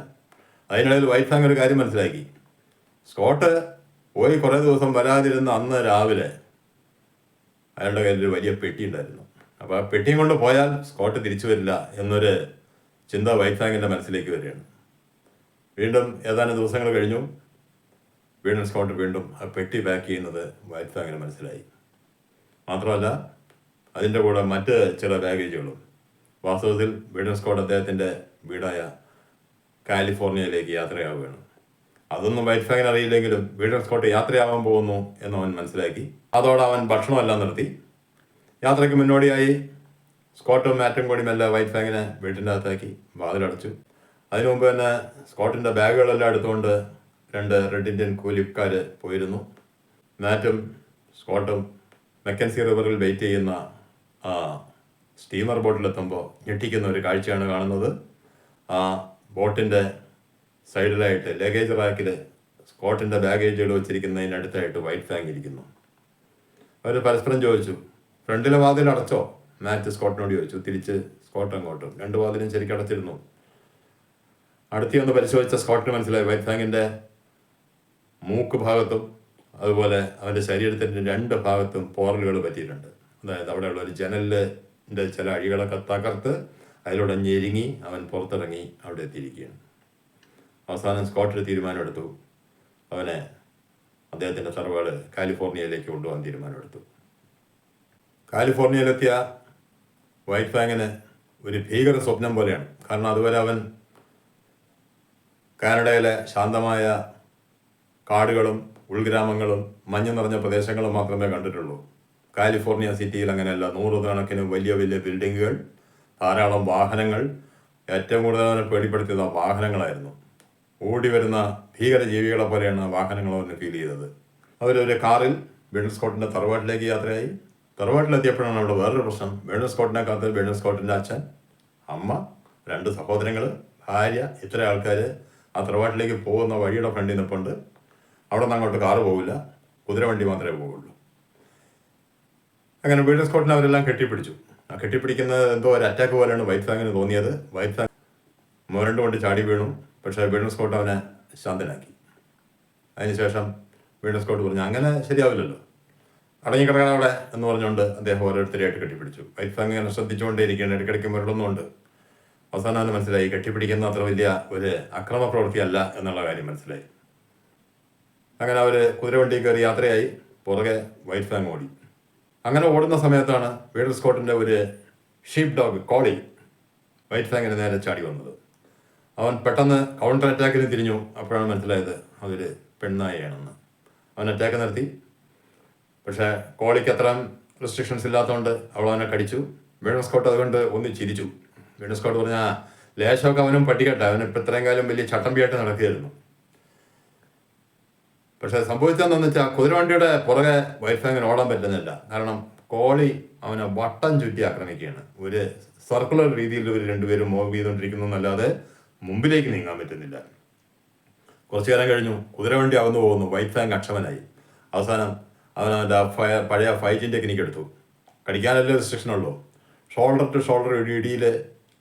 അതിനിടയിൽ വൈറ്റ് ഫാങ് ഒരു കാര്യം മനസ്സിലാക്കി. സ്കോട്ട് പോയി കുറേ ദിവസം വരാതിരുന്ന അന്ന് രാവിലെ അയാളുടെ കയ്യിൽ ഒരു വലിയ പെട്ടി ഉണ്ടായിരുന്നു. അപ്പോൾ ആ പെട്ടിയും കൊണ്ട് പോയാൽ സ്കോട്ട് തിരിച്ചു വരില്ല എന്നൊരു ചിന്ത വൈറ്റ് ഫാങ്ങിൻ്റെ മനസ്സിലേക്ക് വരികയാണ്. വീണ്ടും ഏതാനും ദിവസങ്ങൾ കഴിഞ്ഞു. വീണ്ടും സ്കോട്ട് വീണ്ടും ആ പെട്ടി പാക്ക് ചെയ്യുന്നത് വൈറ്റ് ഫാങ്ങിന് മനസ്സിലായി. മാത്രമല്ല അതിൻ്റെ കൂടെ മറ്റ് ചില ബാഗേജുകളും. വാസ്തവത്തിൽ വീഡൻ സ്കോട്ട് അദ്ദേഹത്തിൻ്റെ വീടായ കാലിഫോർണിയയിലേക്ക് യാത്രയാവുകയാണ്. അതൊന്നും വൈറ്റ് ഫാങ്ങിന് അറിയില്ലെങ്കിലും വീഡൻ സ്കോട്ട് യാത്രയാവാൻ പോകുന്നു എന്നവൻ മനസ്സിലാക്കി. അതോടെ അവൻ ഭക്ഷണമെല്ലാം നിർത്തി. യാത്രയ്ക്ക് മുന്നോടിയായി സ്കോട്ടും മാറ്റും കൂടി മെല്ലെ വൈറ്റ് ഫാങ്ങിനെ വീട്ടിൻ്റെ അകത്താക്കി വാതിലടച്ചു. അതിനു മുമ്പ് തന്നെ സ്കോട്ടിൻ്റെ ബാഗുകളെല്ലാം എടുത്തുകൊണ്ട് 2 റെഡ് ഇന്ത്യൻ കൂലിക്കാർ പോയിരുന്നു. മാറ്റും സ്കോട്ടും മെക്കൻസി റിവറിൽ വെയിറ്റ് ചെയ്യുന്ന ആ സ്റ്റീമർ ബോട്ടിലെത്തുമ്പോൾ ഞെട്ടിക്കുന്ന ഒരു കാഴ്ചയാണ് കാണുന്നത്. ആ ബോട്ടിൻ്റെ സൈഡിലായിട്ട് ലഗേജ് റാക്കിൽ സ്കോട്ടിൻ്റെ ബാഗേജുകൾ വെച്ചിരിക്കുന്നതിൻ്റെ അടുത്തായിട്ട് വൈറ്റ് ഫാങ് ഇരിക്കുന്നു. അവർ പരസ്പരം ചോദിച്ചു, ഫ്രണ്ടിലെ വാതിൽ അടച്ചോ? മാറ്റ് സ്കോട്ടിനോട് ചോദിച്ചു. തിരിച്ച് സ്കോട്ട് അങ്ങോട്ടും. 2 വാതിലും ശരിക്കും അടച്ചിരുന്നു. അടുത്തി ഒന്ന് പരിശോധിച്ച സ്കോട്ടിന് മനസ്സിലായി വൈറ്റ് ഫാങ്ങിൻ്റെ മൂക്ക് ഭാഗത്തും അതുപോലെ അവൻ്റെ ശരീരത്തിൻ്റെ 2 ഭാഗത്തും പോറലുകൾ പറ്റിയിട്ടുണ്ട്. അതായത് അവിടെയുള്ള ഒരു ജനലിൻ്റെ ചില അഴികളൊക്കെ തകർത്ത് അതിലൂടെ ഞെരുങ്ങി അവൻ പുറത്തിറങ്ങി അവിടെ എത്തിയിരിക്കുകയാണ്. അവസാനം സ്കോട്ട് തീരുമാനമെടുത്തു. അവനെ അദ്ദേഹത്തിൻ്റെ തറവാട് കാലിഫോർണിയയിലേക്ക് കൊണ്ടുപോകാൻ തീരുമാനമെടുത്തു. കാലിഫോർണിയയിലെത്തിയ വൈറ്റ് ഫാങ്ങിന് ഒരു ഭീകര സ്വപ്നം പോലെയാണ്. കാരണം അതുവരെ അവൻ കാനഡയിലെ ശാന്തമായ കാടുകളും ഉൾഗ്രാമങ്ങളും മഞ്ഞ് നിറഞ്ഞ പ്രദേശങ്ങളും മാത്രമേ കണ്ടിട്ടുള്ളൂ. കാലിഫോർണിയ സിറ്റിയിൽ അങ്ങനെയല്ല. 100 കണക്കിന് വലിയ വലിയ ബിൽഡിങ്ങുകൾ, ധാരാളം വാഹനങ്ങൾ. ഏറ്റവും കൂടുതൽ അവനെ പേടിപ്പെടുത്തിയത് വാഹനങ്ങളായിരുന്നു. ഓടി വരുന്ന ഭീകര ജീവികളെ പോലെയാണ് വാഹനങ്ങൾ അവന് ഫീൽ ചെയ്തത്. അവരൊരു കാറിൽ വീഡൻ സ്കോട്ടിൻ്റെ തറവാട്ടിലേക്ക് യാത്രയായി. തറവാട്ടിലെത്തിയപ്പോഴാണ് അവിടെ വേറൊരു പ്രശ്നം. വീഡൻ സ്കോട്ടിനെ കാത്ത് വീഡൻ സ്കോട്ടിൻ്റെ അച്ഛൻ, അമ്മ, 2 സഹോദരങ്ങൾ, ഭാര്യ, ഇത്ര ആൾക്കാർ ആ തറവാട്ടിലേക്ക് പോകുന്ന വഴിയുടെ ഫ്രണ്ടിൽ നിൽപ്പുണ്ട്. അവിടെ നിന്ന് അങ്ങോട്ട് കാറ് പോകില്ല, കുതിരവണ്ടി മാത്രമേ പോകുള്ളൂ. അങ്ങനെ വീഡൻ സ്കോട്ടിനെ അവരെല്ലാം കെട്ടിപ്പിടിച്ചു. ആ കെട്ടിപ്പിടിക്കുന്നത് എന്തോ ഒരു അറ്റാക്ക് പോലെയാണ് വൈറ്റ് ഫാങ്ങിന് തോന്നിയത്. വൈറ്റ് ഫാങ് മുരണ്ട് കൊണ്ട് ചാടി വീണു. പക്ഷേ വീഡൻ സ്കോട്ട് അവനെ ശാന്തനാക്കി. അതിനുശേഷം വീഡൻ സ്കോട്ട് പറഞ്ഞു, അങ്ങനെ ശരിയാവില്ലല്ലോ, അടങ്ങിക്കിടക്കണം അവിടെ എന്ന് പറഞ്ഞുകൊണ്ട് അദ്ദേഹം ഓരോരുത്തരെയായിട്ട് കെട്ടിപ്പിടിച്ചു. വൈറ്റ് ഫാങ് ഇങ്ങനെ ശ്രദ്ധിച്ചുകൊണ്ടേയിരിക്കുകയാണ്. ഇടയ്ക്കിടയ്ക്ക് മുരളുന്നുണ്ട്. അവസാനം അവന് മനസ്സിലായി കെട്ടിപ്പിടിക്കുന്ന അത്ര വലിയ ഒരു അക്രമ പ്രവൃത്തിയല്ല എന്നുള്ള കാര്യം മനസ്സിലായി. അങ്ങനെ അവർ കുതിരവണ്ടി കയറി യാത്രയായി. പുറകെ വൈറ്റ് ഫാങ് ഓടി. അങ്ങനെ ഓടുന്ന സമയത്താണ് വീഡർ സ്കോട്ടിൻ്റെ ഒരു ഷീപ്പ് ഡോഗ് കോളി വൈറ്റ് ഫാങ്ങിന് നേരെ ചാടി വന്നത്. അവൻ പെട്ടെന്ന് കൗണ്ടർ അറ്റാക്കിന് തിരിഞ്ഞു. അപ്പോഴാണ് മനസ്സിലായത് അതൊരു പെണ്ണായിയാണെന്ന്. അവൻ അറ്റാക്ക് നടത്തി. പക്ഷേ കോളിക്ക് അത്രയും റെസ്ട്രിക്ഷൻസ് ഇല്ലാത്തതുകൊണ്ട് അവൾ അവനെ കടിച്ചു. വീഡർ സ്കോട്ട് അതുകൊണ്ട് ഒന്ന് ചിരിച്ചു. വീഡർ സ്കോട്ട് പറഞ്ഞാൽ ലേശമൊക്കെ അവനും പട്ടിക്കട്ടെ, അവൻ ഇപ്പം ഇത്രയും കാലം വലിയ ചട്ടമ്പിയായിട്ട് നടക്കുകയായിരുന്നു. പക്ഷെ സംഭവിച്ചതെന്ന് വെച്ചാൽ കുതിരവണ്ടിയുടെ പുറകെ വൈറ്റ് ഫാങ്ങിന് ഓടാൻ പറ്റുന്നില്ല. കാരണം കോളി അവനെ വട്ടം ചുറ്റി ആക്രമിക്കുകയാണ്. ഒരു സർക്കുലർ രീതിയിൽ ഇവർ രണ്ടുപേരും മൂവ് ചെയ്തുകൊണ്ടിരിക്കുന്നു എന്നല്ലാതെ മുമ്പിലേക്ക് നീങ്ങാൻ പറ്റുന്നില്ല. കുറച്ചു കാലം കഴിഞ്ഞു. കുതിരവണ്ടി അകന്നു പോകുന്നു. വൈറ്റ് ഫാങ് അക്ഷമനായി. അവസാനം അവൻ അവൻ്റെ പഴയ ഫൈറ്റിംഗ് ടെക്നിക്ക് എടുത്തു. കടിക്കാനല്ലേ റെസ്ട്രിക്ഷൻ ഉള്ളൂ. ഷോൾഡർ ടു ഷോൾഡർ ഇടിയിൽ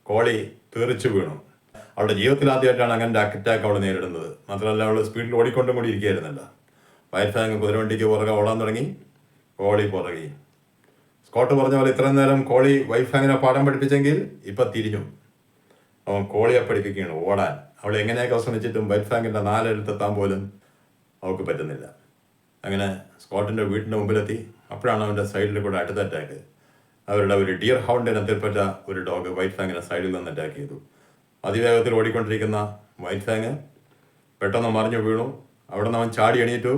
കോളി തെറിച്ചു വീണു. അവളുടെ ജീവിതത്തിൽ ആദ്യമായിട്ടാണ് അങ്ങനെ അറ്റാക്ക് അവൾ നേരിടുന്നത്. മാത്രമല്ല അവൾ സ്പീഡിൽ ഓടിക്കൊണ്ടും കൂടി ഇരിക്കുകയായിരുന്നല്ല. വൈറ്റ് ഫാങ് കുതിരവണ്ടിക്ക് പുറകെ ഓടാൻ തുടങ്ങി. കോളി പുറകെ. സ്കോട്ട് പറഞ്ഞ പോലെ ഇത്രയും നേരം കോളി വൈറ്റ് ഫാങ്ങിനെ പാഠം പഠിപ്പിച്ചെങ്കിൽ ഇപ്പം തിരിഞ്ഞു. അവൻ കോളിയെ പഠിപ്പിക്കുകയാണ് ഓടാൻ. അവൾ എങ്ങനെയൊക്കെ ശ്രമിച്ചിട്ടും വൈറ്റ് ഫാങ്ങിൻ്റെ നാലെടുത്തെത്താൻ പോലും അവൾക്ക് പറ്റുന്നില്ല. അങ്ങനെ സ്കോട്ടിൻ്റെ വീട്ടിൻ്റെ മുമ്പിലെത്തി. അപ്പോഴാണ് അവൻ്റെ സൈഡിൽ കൂടെ അടുത്ത അറ്റാക്ക്. അവരുടെ ഒരു ഡിയർ ഹൗണ്ട് ഇനത്തിൽപ്പെട്ട ഒരു ഡോഗ് വൈറ്റ് ഫാങ്ങിനെ സൈഡിൽ നിന്ന് അറ്റാക്ക് ചെയ്തു. അതിവേഗത്തിൽ ഓടിക്കൊണ്ടിരിക്കുന്ന വൈറ്റ് ഫാങ് പെട്ടെന്ന് മറിഞ്ഞു വീണു. അവിടെ നിന്ന് അവൻ ചാടി എണീറ്റു.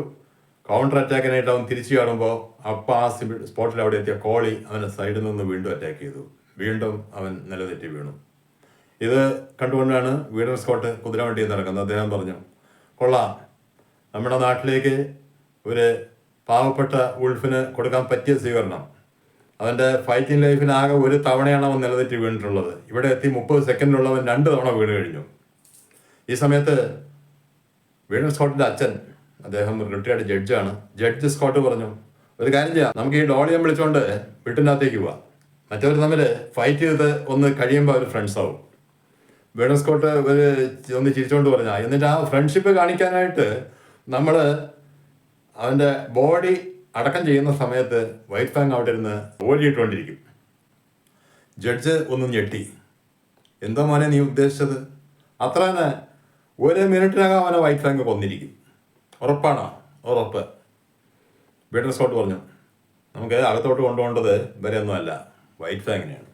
കൗണ്ടർ അറ്റാക്കിനായിട്ട് അവൻ തിരിച്ചു ചാടുമ്പോൾ അപ്പം ആ സ്പോട്ടിൽ അവിടെ എത്തിയ കോളി അവനെ സൈഡിൽ നിന്ന് വീണ്ടും അറ്റാക്ക് ചെയ്തു. വീണ്ടും അവൻ നിലതെറ്റി വീണു. ഇത് കണ്ടുകൊണ്ടാണ് വീഡർ സ്കോട്ട് കുതിരവണ്ടിയിൽ നടക്കുന്നത്. അദ്ദേഹം പറഞ്ഞു, കൊള്ളാം, നമ്മുടെ നാട്ടിലേക്ക് ഒരു പാവപ്പെട്ട ഉൾഫിന് കൊടുക്കാൻ പറ്റിയ സ്വീകരണം. അവൻ്റെ ഫൈറ്റിംഗ് ലൈഫിൽ ആകെ ഒരു തവണയാണ് അവൻ നിലതെറ്റി വീണിട്ടുള്ളത്. ഇവിടെ എത്തി 30 സെക്കൻഡിലുള്ളവൻ 2 തവണ വീണ് കഴിഞ്ഞു. ഈ സമയത്ത് വീഡർ സ്കോട്ടിൻ്റെ അച്ഛൻ, അദ്ദേഹം റിട്ടയർഡ് ജഡ്ജാണ്. ജഡ്ജ് സ്കോട്ട് പറഞ്ഞു, ഒരു കാര്യം ചെയ്യാം, നമുക്ക് ഈ ഡോളിയം വിളിച്ചുകൊണ്ട് വീട്ടിൻ്റെ അകത്തേക്ക് പോവാം. മറ്റവർ തമ്മിൽ ഫൈറ്റ് ചെയ്ത് ഒന്ന് കഴിയുമ്പോൾ അവർ ഫ്രണ്ട്സ് ആവും. വീഡർ സ്കോട്ട് ഒന്ന് ചിരിച്ചുകൊണ്ട് പറഞ്ഞാൽ, എന്നിട്ട് ആ ഫ്രണ്ട്ഷിപ്പ് കാണിക്കാനായിട്ട് നമ്മൾ അവൻ്റെ ബോഡി അടക്കം ചെയ്യുന്ന സമയത്ത് വൈറ്റ് ഫാങ് അവിടെ ഇരുന്ന് ഓടിയിട്ടുകൊണ്ടിരിക്കും. ജഡ്ജ് ഒന്ന് ഞെട്ടി. എന്താ മോനെ നീ ഉദ്ദേശിച്ചത്? അത്ര തന്നെ 1 മിനിറ്റിനകം അവനെ വൈറ്റ് ഫാങ് കൊന്നിരിക്കും. ഉറപ്പാണോ? ഉറപ്പ്. വീഡർ സ്കോട്ട് പറഞ്ഞു, നമുക്ക് അകത്തോട്ട് കൊണ്ടുപോകേണ്ടത് ഇവരെ ഒന്നുമല്ല, വൈറ്റ് ഫാങ്ങിനെയാണ്.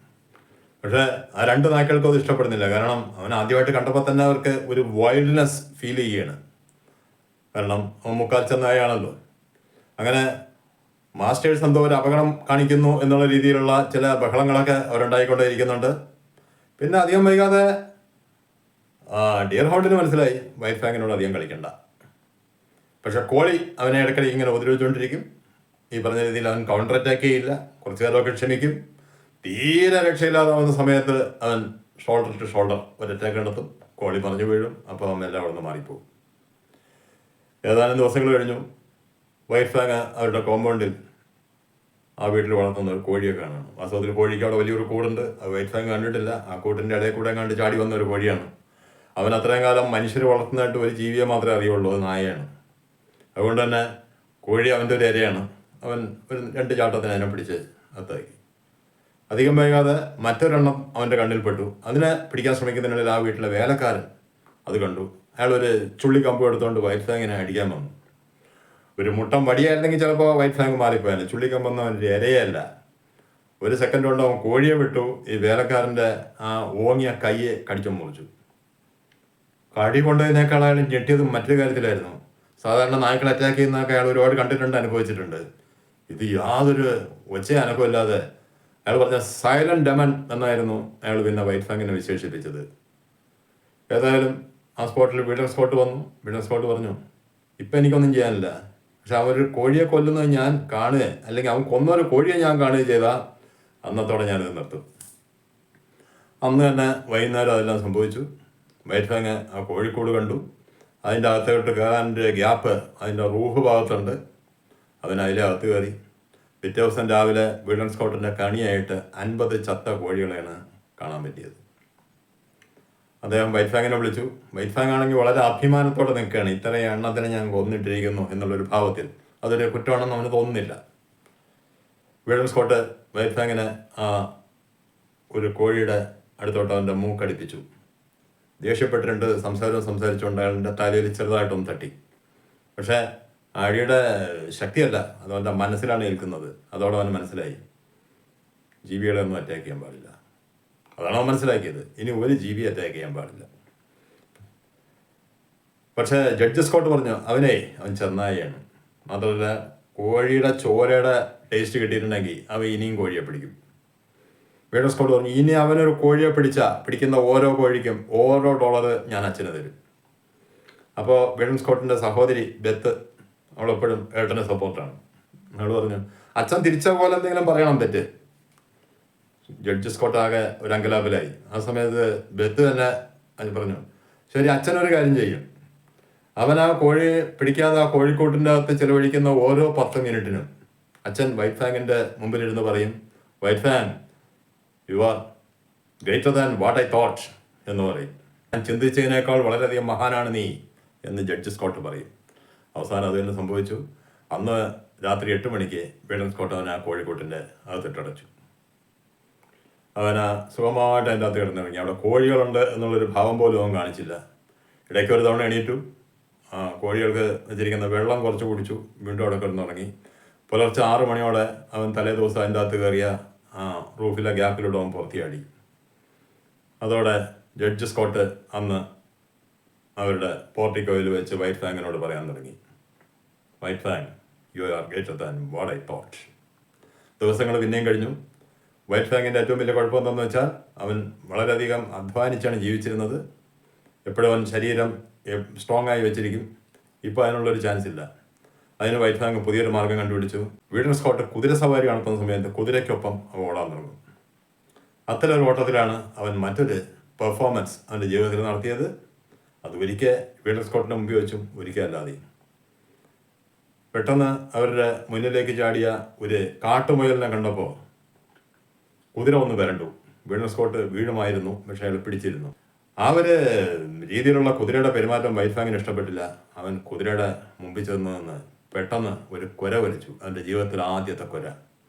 പക്ഷേ ആ 2 നായ്ക്കൾക്കും അത് ഇഷ്ടപ്പെടുന്നില്ല. കാരണം അവൻ ആദ്യമായിട്ട് കണ്ടപ്പോൾ തന്നെ അവർക്ക് ഒരു വൈൽഡ്നെസ് ഫീൽ ചെയ്യുകയാണ്. കാരണം അവൻ മുക്കാൽ ചെന്നായാണല്ലോ. അങ്ങനെ മാസ്റ്റേഴ്സ് എന്തോ ഒരു അപകടം കാണിക്കുന്നു എന്നുള്ള രീതിയിലുള്ള ചില ബഹളങ്ങളൊക്കെ അവരുണ്ടായിക്കൊണ്ടേയിരിക്കുന്നുണ്ട്. പിന്നെ അധികം വൈകാതെ ഡിയർ ഹൗണ്ടിന് മനസ്സിലായി വൈറ്റ് ഫാങ്ങിനോട് അധികം കളിക്കണ്ട. പക്ഷെ കോളി അവനെ ഇടയ്ക്കിടയ്ക്ക് ഇങ്ങനെ ഉപദ്രവിച്ചുകൊണ്ടിരിക്കും. ഈ പറഞ്ഞ രീതിയിൽ അവൻ കൗണ്ടർ അറ്റാക്ക് ചെയ്യില്ല. കുറച്ച് കാലമൊക്കെ ക്ഷമിക്കും. തീരെ രക്ഷയില്ലാതാവുന്ന സമയത്ത് അവൻ ഷോൾഡർ ടു ഷോൾഡർ ഒരു അറ്റാക്ക് നടത്തും. കോളി പറഞ്ഞു വീഴും. അപ്പോൾ അവൻ എല്ലാം അവിടെ നിന്ന് മാറിപ്പോകും. ഏതാനും ദിവസങ്ങൾ കഴിഞ്ഞു. വൈറ്റ് ഫാങ് അവരുടെ കോമ്പൗണ്ടിൽ ആ വീട്ടിൽ വളർത്തുന്ന ഒരു കോഴിയെ കാണുന്നു. വാസ്തവത്തിൽ കോഴിക്ക് അവിടെ വലിയൊരു കൂടുണ്ട്. അത് വൈറ്റ് ഫാങ് കണ്ടിട്ടില്ല. ആ കൂട്ടിൻ്റെ ഇടയിൽ കൂടെ കണ്ട് ചാടി വന്ന ഒരു കോഴിയാണ്. അവൻ അത്രയും കാലം മനുഷ്യർ വളർത്തുന്നതായിട്ട് ഒരു ജീവിയെ മാത്രമേ അറിയുള്ളൂ, അത് നായയാണ്. അതുകൊണ്ട് തന്നെ കോഴി അവൻ്റെ ഒരു ഇരയാണ്. അവൻ ഒരു 2 ചാട്ടത്തിന് അതിനെ പിടിച്ച് അത്താക്കി. അധികം വൈകാതെ മറ്റൊരെണ്ണം അവൻ്റെ കണ്ണിൽപ്പെട്ടു. അതിനെ പിടിക്കാൻ ശ്രമിക്കുന്നതിനിടയിൽ ആ വീട്ടിലെ വേലക്കാരൻ അത് കണ്ടു. അയാളൊരു ചുള്ളിക്കമ്പ് എടുത്തുകൊണ്ട് വൈറ്റ് ഫാങ്ങിനെ അടിക്കാൻ വന്നു. ഒരു മുട്ടം വടിയായിരുന്നെങ്കിൽ ചിലപ്പോൾ വൈറ്റ് ഫാങ് മാറിപ്പോയാലും ചുള്ളിക്കമ്പെന്ന് അവൻ്റെ ഇരയല്ല. 1 സെക്കൻഡ് കൊണ്ട് അവൻ കോഴിയെ വിട്ടു. ഈ വേലക്കാരൻ്റെ ആ ഓങ്ങിയ കയ്യെ കടിച്ചു മുറിച്ചു. കടി കൊണ്ടതിനേക്കാൾ അയാൾ ഞെട്ടിയത് മറ്റൊരു കാര്യത്തിലായിരുന്നു. സാധാരണ നായ്ക്കൾ അറ്റാക്ക് ചെയ്യുന്നതൊക്കെ അയാൾ ഒരുപാട് കണ്ടിട്ടുണ്ട്, അനുഭവിച്ചിട്ടുണ്ട്. ഇത് യാതൊരു ഒച്ച അനക്കമില്ലാതെ അയാൾ പറഞ്ഞ സൈലന്റ് ഡെമൺ എന്നായിരുന്നു അയാൾ പിന്നെ വൈറ്റ് ഫാങ്ങിനെ വിശേഷിപ്പിച്ചത്. ഏതായാലും ആ സ്പോട്ടിൽ വീഡർ സ്കോട്ട് വന്നു. വീഡർ സ്കോട്ട് പറഞ്ഞു, ഇപ്പം എനിക്കൊന്നും ചെയ്യാനില്ല, പക്ഷെ അവനൊരു കോഴിയെ കൊല്ലുന്നത് ഞാൻ കാണുക, അല്ലെങ്കിൽ അവൻ കൊന്നൊരു കോഴിയെ ഞാൻ കാണുകയും ചെയ്താൽ അന്നത്തോടെ ഞാനിത് നിർത്തും. അന്ന് തന്നെ വൈകുന്നേരം അതെല്ലാം സംഭവിച്ചു. വൈറ്റ് ഫാങ് ആ കോഴിക്കോട് കണ്ടു. അതിൻ്റെ അകത്തോട്ട് കയറാൻ്റെ ഗ്യാപ്പ് അതിൻ്റെ റൂഫ് ഭാഗത്തുണ്ട്. അതിലെ അകത്ത് കയറി. പിറ്റേ ദിവസം രാവിലെ വീഡർ സ്കോട്ടിൻ്റെ കണിയായിട്ട് 50 ചത്ത കോഴികളെയാണ് കാണാൻ പറ്റിയത്. അദ്ദേഹം വൈറ്റ് ഫാങ്ങിനെ വിളിച്ചു. വൈറ്റ് ഫാങ് ആണെങ്കിൽ വളരെ അഭിമാനത്തോടെ നിൽക്കുകയാണ്. ഇത്രയും എണ്ണത്തിനെ ഞാൻ കൊന്നിട്ടിരിക്കുന്നു എന്നുള്ളൊരു ഭാവത്തിൽ. അതൊരു കുറ്റമാണെന്ന് അവന് തോന്നുന്നില്ല. വീഡർ സ്കോട്ട് വൈറ്റ് ഫാങ്ങിനെ ആ ഒരു കോഴിയുടെ അടുത്തോട്ട് അവൻ്റെ മൂക്കടിപ്പിച്ചു. ദേഷ്യപ്പെട്ടിട്ടുണ്ട്. സംസാരിച്ചുകൊണ്ട് അയാളുടെ തലയിൽ ചെറുതായിട്ടൊന്ന് തട്ടി. പക്ഷേ ആ അടിയുടെ ശക്തിയല്ല, അത് അവൻ്റെ മനസ്സിലാണ് ഏൽക്കുന്നത്. അതോടെ അവന് മനസ്സിലായി ജീവികളെ ഒന്നും അറ്റാക്ക് ചെയ്യാൻ പാടില്ല. അതാണ് അവൻ മനസ്സിലാക്കിയത്. ഇനി ഒരു ജീവിയെ അറ്റാക്ക് ചെയ്യാൻ പാടില്ല. പക്ഷേ ജഡ്ജസ് കോർട്ട് പറഞ്ഞു അവൻ ചെന്നായിയാണ്. മാത്രമല്ല കോഴിയുടെ ചോരയുടെ ടേസ്റ്റ് കിട്ടിയിട്ടുണ്ടെങ്കിൽ അവൻ ഇനിയും കോഴിയെ പിടിക്കും. വീഡൻസ് കോർട്ട് പറഞ്ഞു ഇനി അവനൊരു കോഴിയെ പിടിക്കുന്ന ഓരോ കോഴിക്കും ഓരോ $1 ഞാൻ അച്ഛന് തരും. അപ്പോൾ വീഡൻസ് കോർട്ടിൻ്റെ സഹോദരി ബെത്ത്, അവളെപ്പോഴും ഏട്ടന് സപ്പോർട്ടാണ്. അവൾ പറഞ്ഞു അച്ഛൻ തിരിച്ച പോലെ എന്തെങ്കിലും പറയണം തെറ്റ്. ജഡ്ജസ് കോർട്ട് ആകെ ഒരു അങ്കലാപ്പിലായി. ആ സമയത്ത് ബെത്ത് തന്നെ പറഞ്ഞു ശരി, അച്ഛനൊരു കാര്യം ചെയ്യും. അവൻ ആ കോഴി പിടിക്കാതെ ആ കോഴിക്കൂട്ടിൻ്റെ അകത്ത് ചിലവഴിക്കുന്ന ഓരോ 10 മിനിറ്റിനും അച്ഛൻ വൈറ്റ് ഫാങ്ങിൻ്റെ മുമ്പിലിരുന്ന് പറയും, white Fang you are greater than what I thought എന്ന് പറയും. ഞാൻ ചിന്തിച്ചതിനേക്കാൾ വളരെയധികം മഹാനാണ് നീ എന്ന് ജഡ്ജസ് കോർട്ട് പറയും. അവസാനം അത് തന്നെ സംഭവിച്ചു. അന്ന് രാത്രി 8 മണിക്ക് വീഡൻസ് കോർട്ട് അവൻ ആ കോഴിക്കൂട്ടിൻ്റെ അകത്തിട്ടടച്ചു. അവന് സുഖമായിട്ട് അതിൻ്റെ അകത്ത് കിടന്നിറങ്ങി. അവിടെ കോഴികളുണ്ട് എന്നുള്ളൊരു ഭാവം പോലും അവൻ കാണിച്ചില്ല. ഇടയ്ക്ക് ഒരു തവണ എണീറ്റു, കോഴികൾക്ക് വെച്ചിരിക്കുന്ന വെള്ളം കുറച്ച് കുടിച്ചു, വീണ്ടും അവിടെ കിടന്നുറങ്ങി. പുലർച്ചെ 6 മണിയോടെ അവൻ തലേ ദിവസം അതിൻ്റെ അകത്ത് കയറിയ റൂഫിലെ ഗ്യാപ്പിലൂടെ അവൻ പുറത്തിയാടി. അതോടെ ജഡ്ജസ് കോർട്ട് അന്ന് അവരുടെ പോർട്ടിക്കോയിൽ വെച്ച് വൈറ്റ് ഫാങ്ങിനോട് പറയാൻ തുടങ്ങി, white Fang you are greater than what I thought. ദിവസങ്ങൾ പിന്നെയും കഴിഞ്ഞു. വൈറ്റ് ഫാങ്ങിൻ്റെ ഏറ്റവും വലിയ കുഴപ്പം എന്താണെന്ന് വെച്ചാൽ അവൻ വളരെയധികം അധ്വാനിച്ചാണ് ജീവിച്ചിരുന്നത്. എപ്പോഴും അവൻ ശരീരം സ്ട്രോങ് ആയി വെച്ചിരിക്കും. ഇപ്പോൾ അതിനുള്ളൊരു ചാൻസ് ഇല്ല. അതിന് വൈറ്റ് ഫാങ് പുതിയൊരു മാർഗം കണ്ടുപിടിച്ചു. വീഡൻസ് കോർട്ട് കുതിര സവാരി നടത്തുന്ന സമയത്ത് കുതിരയ്ക്കൊപ്പം അവൻ ഓടാൻ തുടങ്ങും. അത്തരമൊരു ഓട്ടത്തിലാണ് അവൻ മറ്റൊരു പെർഫോമൻസ് അവൻ്റെ ജീവിതത്തിൽ നടത്തിയത്. അത് ഒരിക്കൽ വീഡൻസ് കോർട്ടിൻ്റെ മുമ്പിൽ വെച്ചും ഒരിക്കൽ അല്ലാതെയും. പെട്ടെന്ന് അവരുടെ മുന്നിലേക്ക് ചാടിയ ഒരു കാട്ടുമുയലിനെ കണ്ടപ്പോൾ കുതിര ഒന്ന് വരണ്ടു. വീഡൻസ് കോർട്ട് വീഴുമായിരുന്നു, പക്ഷേ അയാൾ പിടിച്ചിരുന്നു. ആ ഒരു രീതിയിലുള്ള കുതിരയുടെ പെരുമാറ്റം വൈറ്റ് ഫാങ്ങിന് ഇഷ്ടപ്പെട്ടില്ല. അവൻ കുതിരയുടെ മുമ്പിൽ ചെന്ന് പെട്ടെന്ന് ഒരു കുര വലിച്ചു, അവൻ്റെ ജീവിതത്തിൽ ആദ്യത്തെ കുര.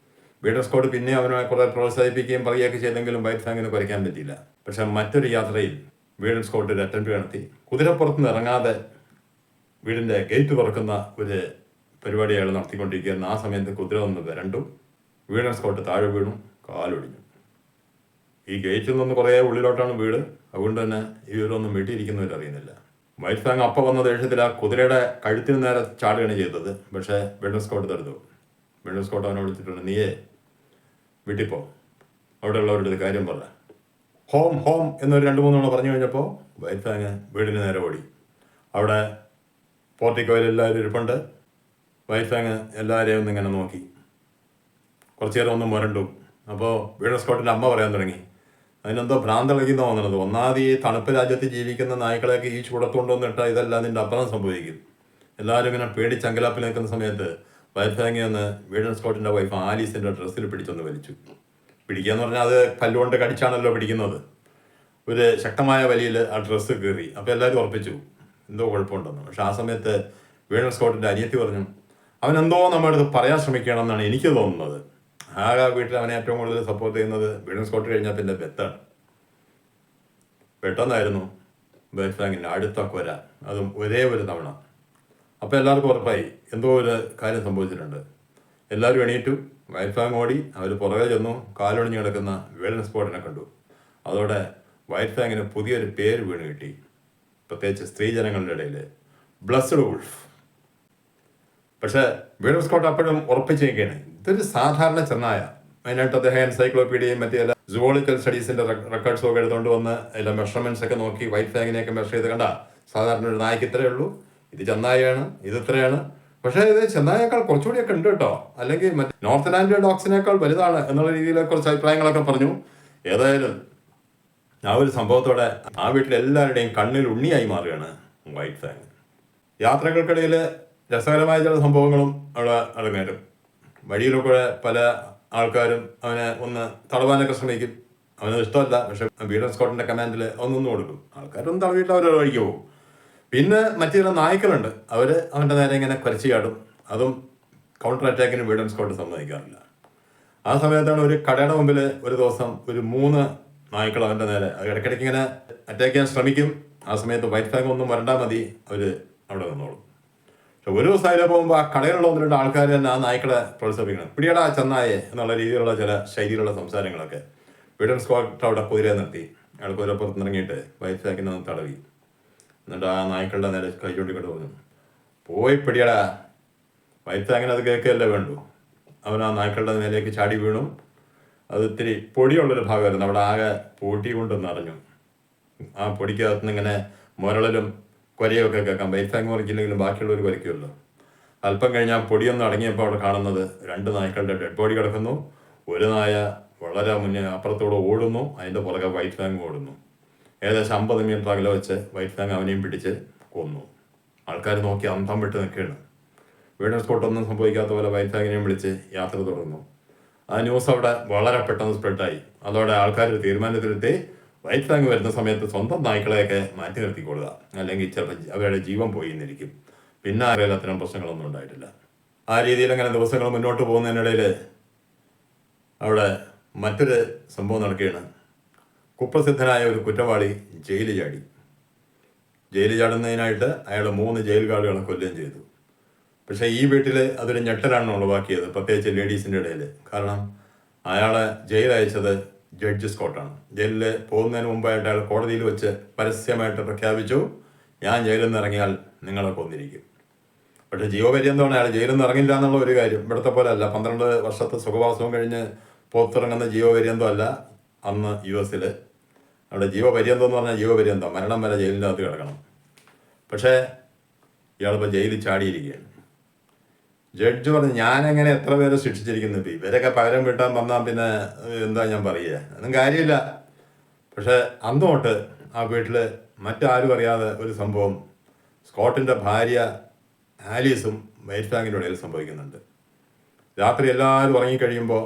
വീഡൻസ് കോർട്ട് പിന്നെ അവനെ കുറെ പ്രോത്സാഹിപ്പിക്കുകയും പറയുകയൊക്കെ ചെയ്തെങ്കിലും വൈറ്റ് ഫാങ്ങിന് കുറയ്ക്കാൻ പറ്റിയില്ല. പക്ഷെ മറ്റൊരു യാത്രയിൽ വീഡൻസ് കോർട്ട് ഒരു അറ്റംപ്റ്റ് നടത്തി. കുതിരപ്പുറത്തുനിന്ന് ഇറങ്ങാതെ വീടിൻ്റെ ഗേറ്റ് തുറക്കുന്ന ഒരു പരിപാടി അയാൾ നടത്തിക്കൊണ്ടിരിക്കുകയായിരുന്നു. ആ സമയത്ത് കുതിര ഒന്ന് വരണ്ടു. വീഡൻസ് കോർട്ട് താഴെ വീണു, കാലൊടിഞ്ഞു. ഈ ഗേറ്റിൽ നിന്ന് കുറേ ഉള്ളിലോട്ടാണ് വീട്. അതുകൊണ്ട് തന്നെ ഇവരൊന്നും വീട്ടിലിരിക്കുന്നവരറിയുന്നില്ല. വൈറ്റ് ഫാങ് അപ്പം വന്ന ദേഷ്യത്തിൽ ആ കുതിരയുടെ കഴുത്തിന് നേരെ ചാടുകയാണ് ചെയ്തത്. പക്ഷേ വീഡൻസ് കോർട്ട് തടുത്തു. വീഡൻസ് കോർട്ട് അവനെ വിളിച്ചിട്ടുണ്ട്, നീയേ വീട്ടിൽ പോ, അവിടെ ഉള്ളവരുടെ കാര്യം പറ. ഹോം ഹോം എന്നൊരു 2-3 തവണ പറഞ്ഞു കഴിഞ്ഞപ്പോൾ വൈറ്റ് ഫാങ് വീടിന് നേരെ ഓടി. അവിടെ പോർട്ടിക്കോയിൽ എല്ലാവരും ഇരിപ്പുണ്ട്. വൈറ്റ് ഫാങ് എല്ലാവരെയും ഒന്നിങ്ങനെ നോക്കി. കുറച്ചു നേരം ഒന്ന് മുരണ്ടു. അപ്പോൾ വീഡൻസ് കോർട്ടിൻ്റെ അമ്മ പറയാൻ തുടങ്ങി, അതിനെന്തോ ഭ്രാന്തളകിന്ന് തോന്നണത്. ഒന്നാമത് ഈ തണുപ്പ് രാജ്യത്ത് ജീവിക്കുന്ന നായ്ക്കളെയൊക്കെ ഈ ചൂടത്തുകൊണ്ടുവന്നിട്ടാൽ ഇതെല്ലാം നിൻ്റെ അപ്പുറം സംഭവിക്കും. എല്ലാവരും ഇങ്ങനെ പേടിച്ചങ്കലാപ്പിൽ നിൽക്കുന്ന സമയത്ത് വൈറ്റ് ഫാങ് ഒന്ന് വീഡൻസ് കോർട്ടിൻ്റെ വൈഫ് ആലീസിൻ്റെ ഡ്രസ്സിൽ പിടിച്ചൊന്ന് വലിച്ചു. പിടിക്കുകയെന്ന് പറഞ്ഞാൽ അത് കല്ലുകൊണ്ട് കടിച്ചാണല്ലോ പിടിക്കുന്നത്. ഒരു ശക്തമായ വലിയിൽ ആ ഡ്രസ്സ് കയറി. അപ്പോൾ എല്ലാവരും ഉറപ്പിച്ചു എന്തോ കുഴപ്പമുണ്ടെന്ന്. പക്ഷെ ആ സമയത്ത് വീഡൻസ് കോർട്ടിൻ്റെ അനിയത്തി പറഞ്ഞു, അവനെന്തോ നമ്മുടെ അടുത്ത് പറയാൻ ശ്രമിക്കണമെന്നാണ് എനിക്ക് തോന്നുന്നത്. ആകെ വീട്ടിൽ അവനെ ഏറ്റവും കൂടുതൽ സപ്പോർട്ട് ചെയ്യുന്നത് വീഡൻസ് കോർട്ട് കഴിഞ്ഞാൽ പിന്നെ ബെത്താണ്. പെട്ടെന്നായിരുന്നു വൈറ്റ് ഫാങ്ങിൻ്റെ അടുത്ത കുര, അതും ഒരേ ഒരു തവണ. അപ്പോൾ എല്ലാവർക്കും ഉറപ്പായി എന്തോ ഒരു കാര്യം സംഭവിച്ചിട്ടുണ്ട്. എല്ലാവരും എണീറ്റു. വൈറ്റ് ഫാങ് ഓടി. അവർ പുറകെ ചെന്നു. കാലൊടിഞ്ഞ് കിടക്കുന്ന വീഡൻസ് കോർട്ടിനെ കണ്ടു. അതോടെ വൈറ്റ് ഫാങ്ങിന് പുതിയൊരു പേര് വീണ് കിട്ടി, പ്രത്യേകിച്ച് സ്ത്രീജനങ്ങളുടെ ഇടയിൽ, ബ്ലസ്ഡ് വുൾഫ്. പക്ഷേ വീഡൻസ് കോർട്ട് അപ്പോഴും ഉറപ്പിച്ചിരിക്കുകയാണ് ഇതൊരു സാധാരണ ചെന്നായ. അതിനായിട്ട് അദ്ദേഹം എൻസൈക്ലോപീഡിയയും മറ്റേ എല്ലാ സുവോളിക്കൽ സ്റ്റഡീസിൻ്റെ റെക്കോർഡ്സും ഒക്കെ എടുത്തുകൊണ്ട് വന്ന് എല്ലാ മെഷർമെൻറ്റ്സ് ഒക്കെ നോക്കി വൈറ്റ് ഫാങ്ങിനെയൊക്കെ മെഷർ ചെയ്ത് കണ്ട സാധാരണ ഒരു നായ്ക്ക് ഇത്രയേ ഉള്ളൂ, ഇത് ചെന്നായാണ്, ഇത് ഇത്രയാണ്. പക്ഷേ ഇത് ചെന്നായേക്കാൾ കുറച്ചുകൂടിയൊക്കെ ഉണ്ട് കേട്ടോ, അല്ലെങ്കിൽ മറ്റേ നോർത്ത് ലാൻഡ് ഡോഗ്സിനേക്കാൾ വലുതാണ് എന്നുള്ള രീതിയിലെ കുറച്ച് അഭിപ്രായങ്ങളൊക്കെ പറഞ്ഞു. ഏതായാലും ആ ഒരു സംഭവത്തോടെ ആ വീട്ടിലെല്ലാവരുടെയും കണ്ണിൽ ഉണ്ണിയായി മാറുകയാണ് വൈറ്റ് ഫാങ്. യാത്രകൾക്കിടയിൽ രസകരമായ ചില സംഭവങ്ങളും അവിടെ അടങ്ങേറും. വഴിയിലൂടെ പല ആൾക്കാരും അവനെ ഒന്ന് തടവാനൊക്കെ ശ്രമിക്കും. അവനത് ഇഷ്ടമല്ല. പക്ഷെ വീഡൻസ് കോർട്ടിൻ്റെ കമാൻഡിൽ ഒന്നൊന്നും കൊടുക്കും. ആൾക്കാരൊന്നും തടവിയിട്ട് അവരൊരു വഴിക്ക് പോകും. പിന്നെ മറ്റു ചില നായ്ക്കളുണ്ട്, അവർ അവൻ്റെ നേരെ ഇങ്ങനെ കുരച്ചു ചാടും. അതും കൗണ്ടർ അറ്റാക്കിന് വീഡൻസ് കോർട്ട് സമ്മതിക്കാറില്ല. ആ സമയത്താണ് ഒരു കടയുടെ മുമ്പിൽ ഒരു ദിവസം ഒരു 3 നായ്ക്കൾ അവൻ്റെ നേരെ ഇടയ്ക്കിടയ്ക്ക് ഇങ്ങനെ അറ്റാക്ക് ചെയ്യാൻ ശ്രമിക്കും. ആ സമയത്ത് വൈറ്റ് ഫാങ് ഒന്നും വരണ്ടാൽ മതി, അവർ അവിടെ നിന്നോളും. ഒരു ദിവസം അതിലെ പോകുമ്പോൾ ആ കടയിലുള്ള 1-2 ആൾക്കാർ തന്നെ ആ നായ്ക്കളെ പ്രോത്സാഹിപ്പിക്കണം. പിടിയടാ ചെന്നായെ എന്നുള്ള രീതിയിലുള്ള ചില ശൈലിയിലുള്ള സംസാരങ്ങളൊക്കെ. വീടൻ സ്കോട്ട് അവിടെ കുതിരയെ നിർത്തി. അയാൾ കുതിരപ്പുറത്ത് ഇറങ്ങിയിട്ട് വൈറ്റ് ഫാങ്ങിനെ ഒന്ന് തടവി. എന്നിട്ട് ആ നായ്ക്കളുടെ നേരെ കൈ ചൂണ്ടിക്കൊണ്ട് പറഞ്ഞു, പോയി പിടിയടാ. വൈറ്റ് ഫാങ്ങിന് അത് കേൾക്കുകയല്ലേ വേണ്ടു. അവൻ ആ നായ്ക്കളുടെ മേലേക്ക് ചാടി വീണു. അത് ഇത്തിരി പൊടിയുള്ളൊരു ഭാഗമായിരുന്നു. അവിടെ ആകെ പൊടി കൊണ്ട് നിറഞ്ഞു. ആ പൊടിക്കകത്തുനിന്ന് ഇങ്ങനെ മുരളിലും കുരയൊക്കെ കേൾക്കാം. വൈറ്റ് ഫാങ് മുറിക്കില്ലെങ്കിലും ബാക്കിയുള്ളവർ കുരയ്ക്കുമല്ലോ. അല്പം കഴിഞ്ഞാൽ പൊടിയൊന്നും അടങ്ങിയപ്പോൾ അവിടെ കാണുന്നത് 2 നായ്ക്കളുടെ ഡെഡ് ബോഡി കിടക്കുന്നു. ഒരു നായ വളരെ മുന്നേ അപ്പുറത്തൂടെ ഓടുന്നു. അതിൻ്റെ പുറകെ വൈറ്റ് ഫാങ് ഓടുന്നു. ഏകദേശം 50 മീറ്റർ അകലെ വെച്ച് വൈറ്റ് ഫാങ് അവനെയും പിടിച്ച് കൊന്നു. ആൾക്കാർ നോക്കി അന്തം വിട്ട് നിൽക്കുകയാണ്. വീടൻ സ്കോട്ടൊന്നും സംഭവിക്കാത്ത പോലെ വൈറ്റ് ഫാങ്ങിനെയും വിളിച്ച് യാത്ര തുടർന്നു. ആ ന്യൂസ് അവിടെ വളരെ പെട്ടെന്ന് സ്പ്രെഡായി. അതോടെ ആൾക്കാർ തീരുമാനത്തിലെത്തി വൈറ്റ് ഫാങ് വരുന്ന സമയത്ത് സ്വന്തം നായ്ക്കളെയൊക്കെ മാറ്റി നിർത്തിക്കൊള്ളുക, അല്ലെങ്കിൽ ചിലപ്പോൾ അവരുടെ ജീവൻ പോയി എന്നിരിക്കും. പിന്നെ ആരെയും അത്തരം പ്രശ്നങ്ങളൊന്നും ഉണ്ടായിട്ടില്ല. ആ രീതിയിൽ അങ്ങനെ ദിവസങ്ങൾ മുന്നോട്ട് പോകുന്നതിനിടയിൽ അവിടെ മറ്റൊരു സംഭവം നടക്കുകയാണ്. കുപ്രസിദ്ധനായ ഒരു കുറ്റവാളി ജയിലിൽ ചാടി. ജയിലിൽ ചാടുന്നതിനായിട്ട് അയാൾ 3 ജയിൽ ഗാർഡുകളെ കൊല്ലുകയും ചെയ്തു. പക്ഷേ ഈ വീട്ടിൽ അതൊരു ഞെട്ടലാണ് ഉളവാക്കിയത്, പ്രത്യേകിച്ച് ലേഡീസിൻ്റെ ഇടയിൽ. കാരണം അയാളെ ജയിൽ അയച്ചത് ജഡ്ജ് സ്കോട്ടാണ്. ജയിലിൽ പോകുന്നതിന് മുമ്പായിട്ട് അയാൾ കോടതിയിൽ വെച്ച് പരസ്യമായിട്ട് പ്രഖ്യാപിച്ചു, ഞാൻ ജയിലിൽ നിന്ന് ഇറങ്ങിയാൽ നിങ്ങളെ കൊന്നിരിക്കും. പക്ഷേ ജീവപര്യന്തമാണ്. അയാൾ ജയിലിൽ നിന്ന് ഇറങ്ങില്ല എന്നുള്ള ഒരു കാര്യം. ഇവിടുത്തെ പോലെ അല്ല. 12 വർഷത്തെ സുഖവാസവും കഴിഞ്ഞ് പുറത്തിറങ്ങുന്ന ജീവപര്യന്തം അല്ല. അന്ന് US അവിടെ ജീവപര്യന്തം എന്ന് പറഞ്ഞാൽ ജീവപര്യന്തം, മരണം വരെ ജയിലിൻ്റെ അകത്ത് കിടക്കണം. പക്ഷേ ഇയാളിപ്പോൾ ജയിലിൽ ചാടിയിരിക്കുകയാണ്. ജഡ്ജ് പറഞ്ഞു, ഞാനെങ്ങനെ എത്ര പേരെ ശിക്ഷിച്ചിരിക്കുന്നു. ഇപ്പം ഇവരൊക്കെ പകരം വീട്ടാൻ വന്നാൽ പിന്നെ എന്താ ഞാൻ പറയുക, ഒന്നും കാര്യമില്ല. പക്ഷേ അന്ന് തൊട്ട് ആ വീട്ടിൽ മറ്റാരും അറിയാതെ ഒരു സംഭവം സ്കോട്ടിൻ്റെ ഭാര്യ ആലീസും വൈറ്റ് ഫാങ്ങിൻ്റെ ഇടയിൽ സംഭവിക്കുന്നുണ്ട്. രാത്രി എല്ലാവരും ഉറങ്ങിക്കഴിയുമ്പോൾ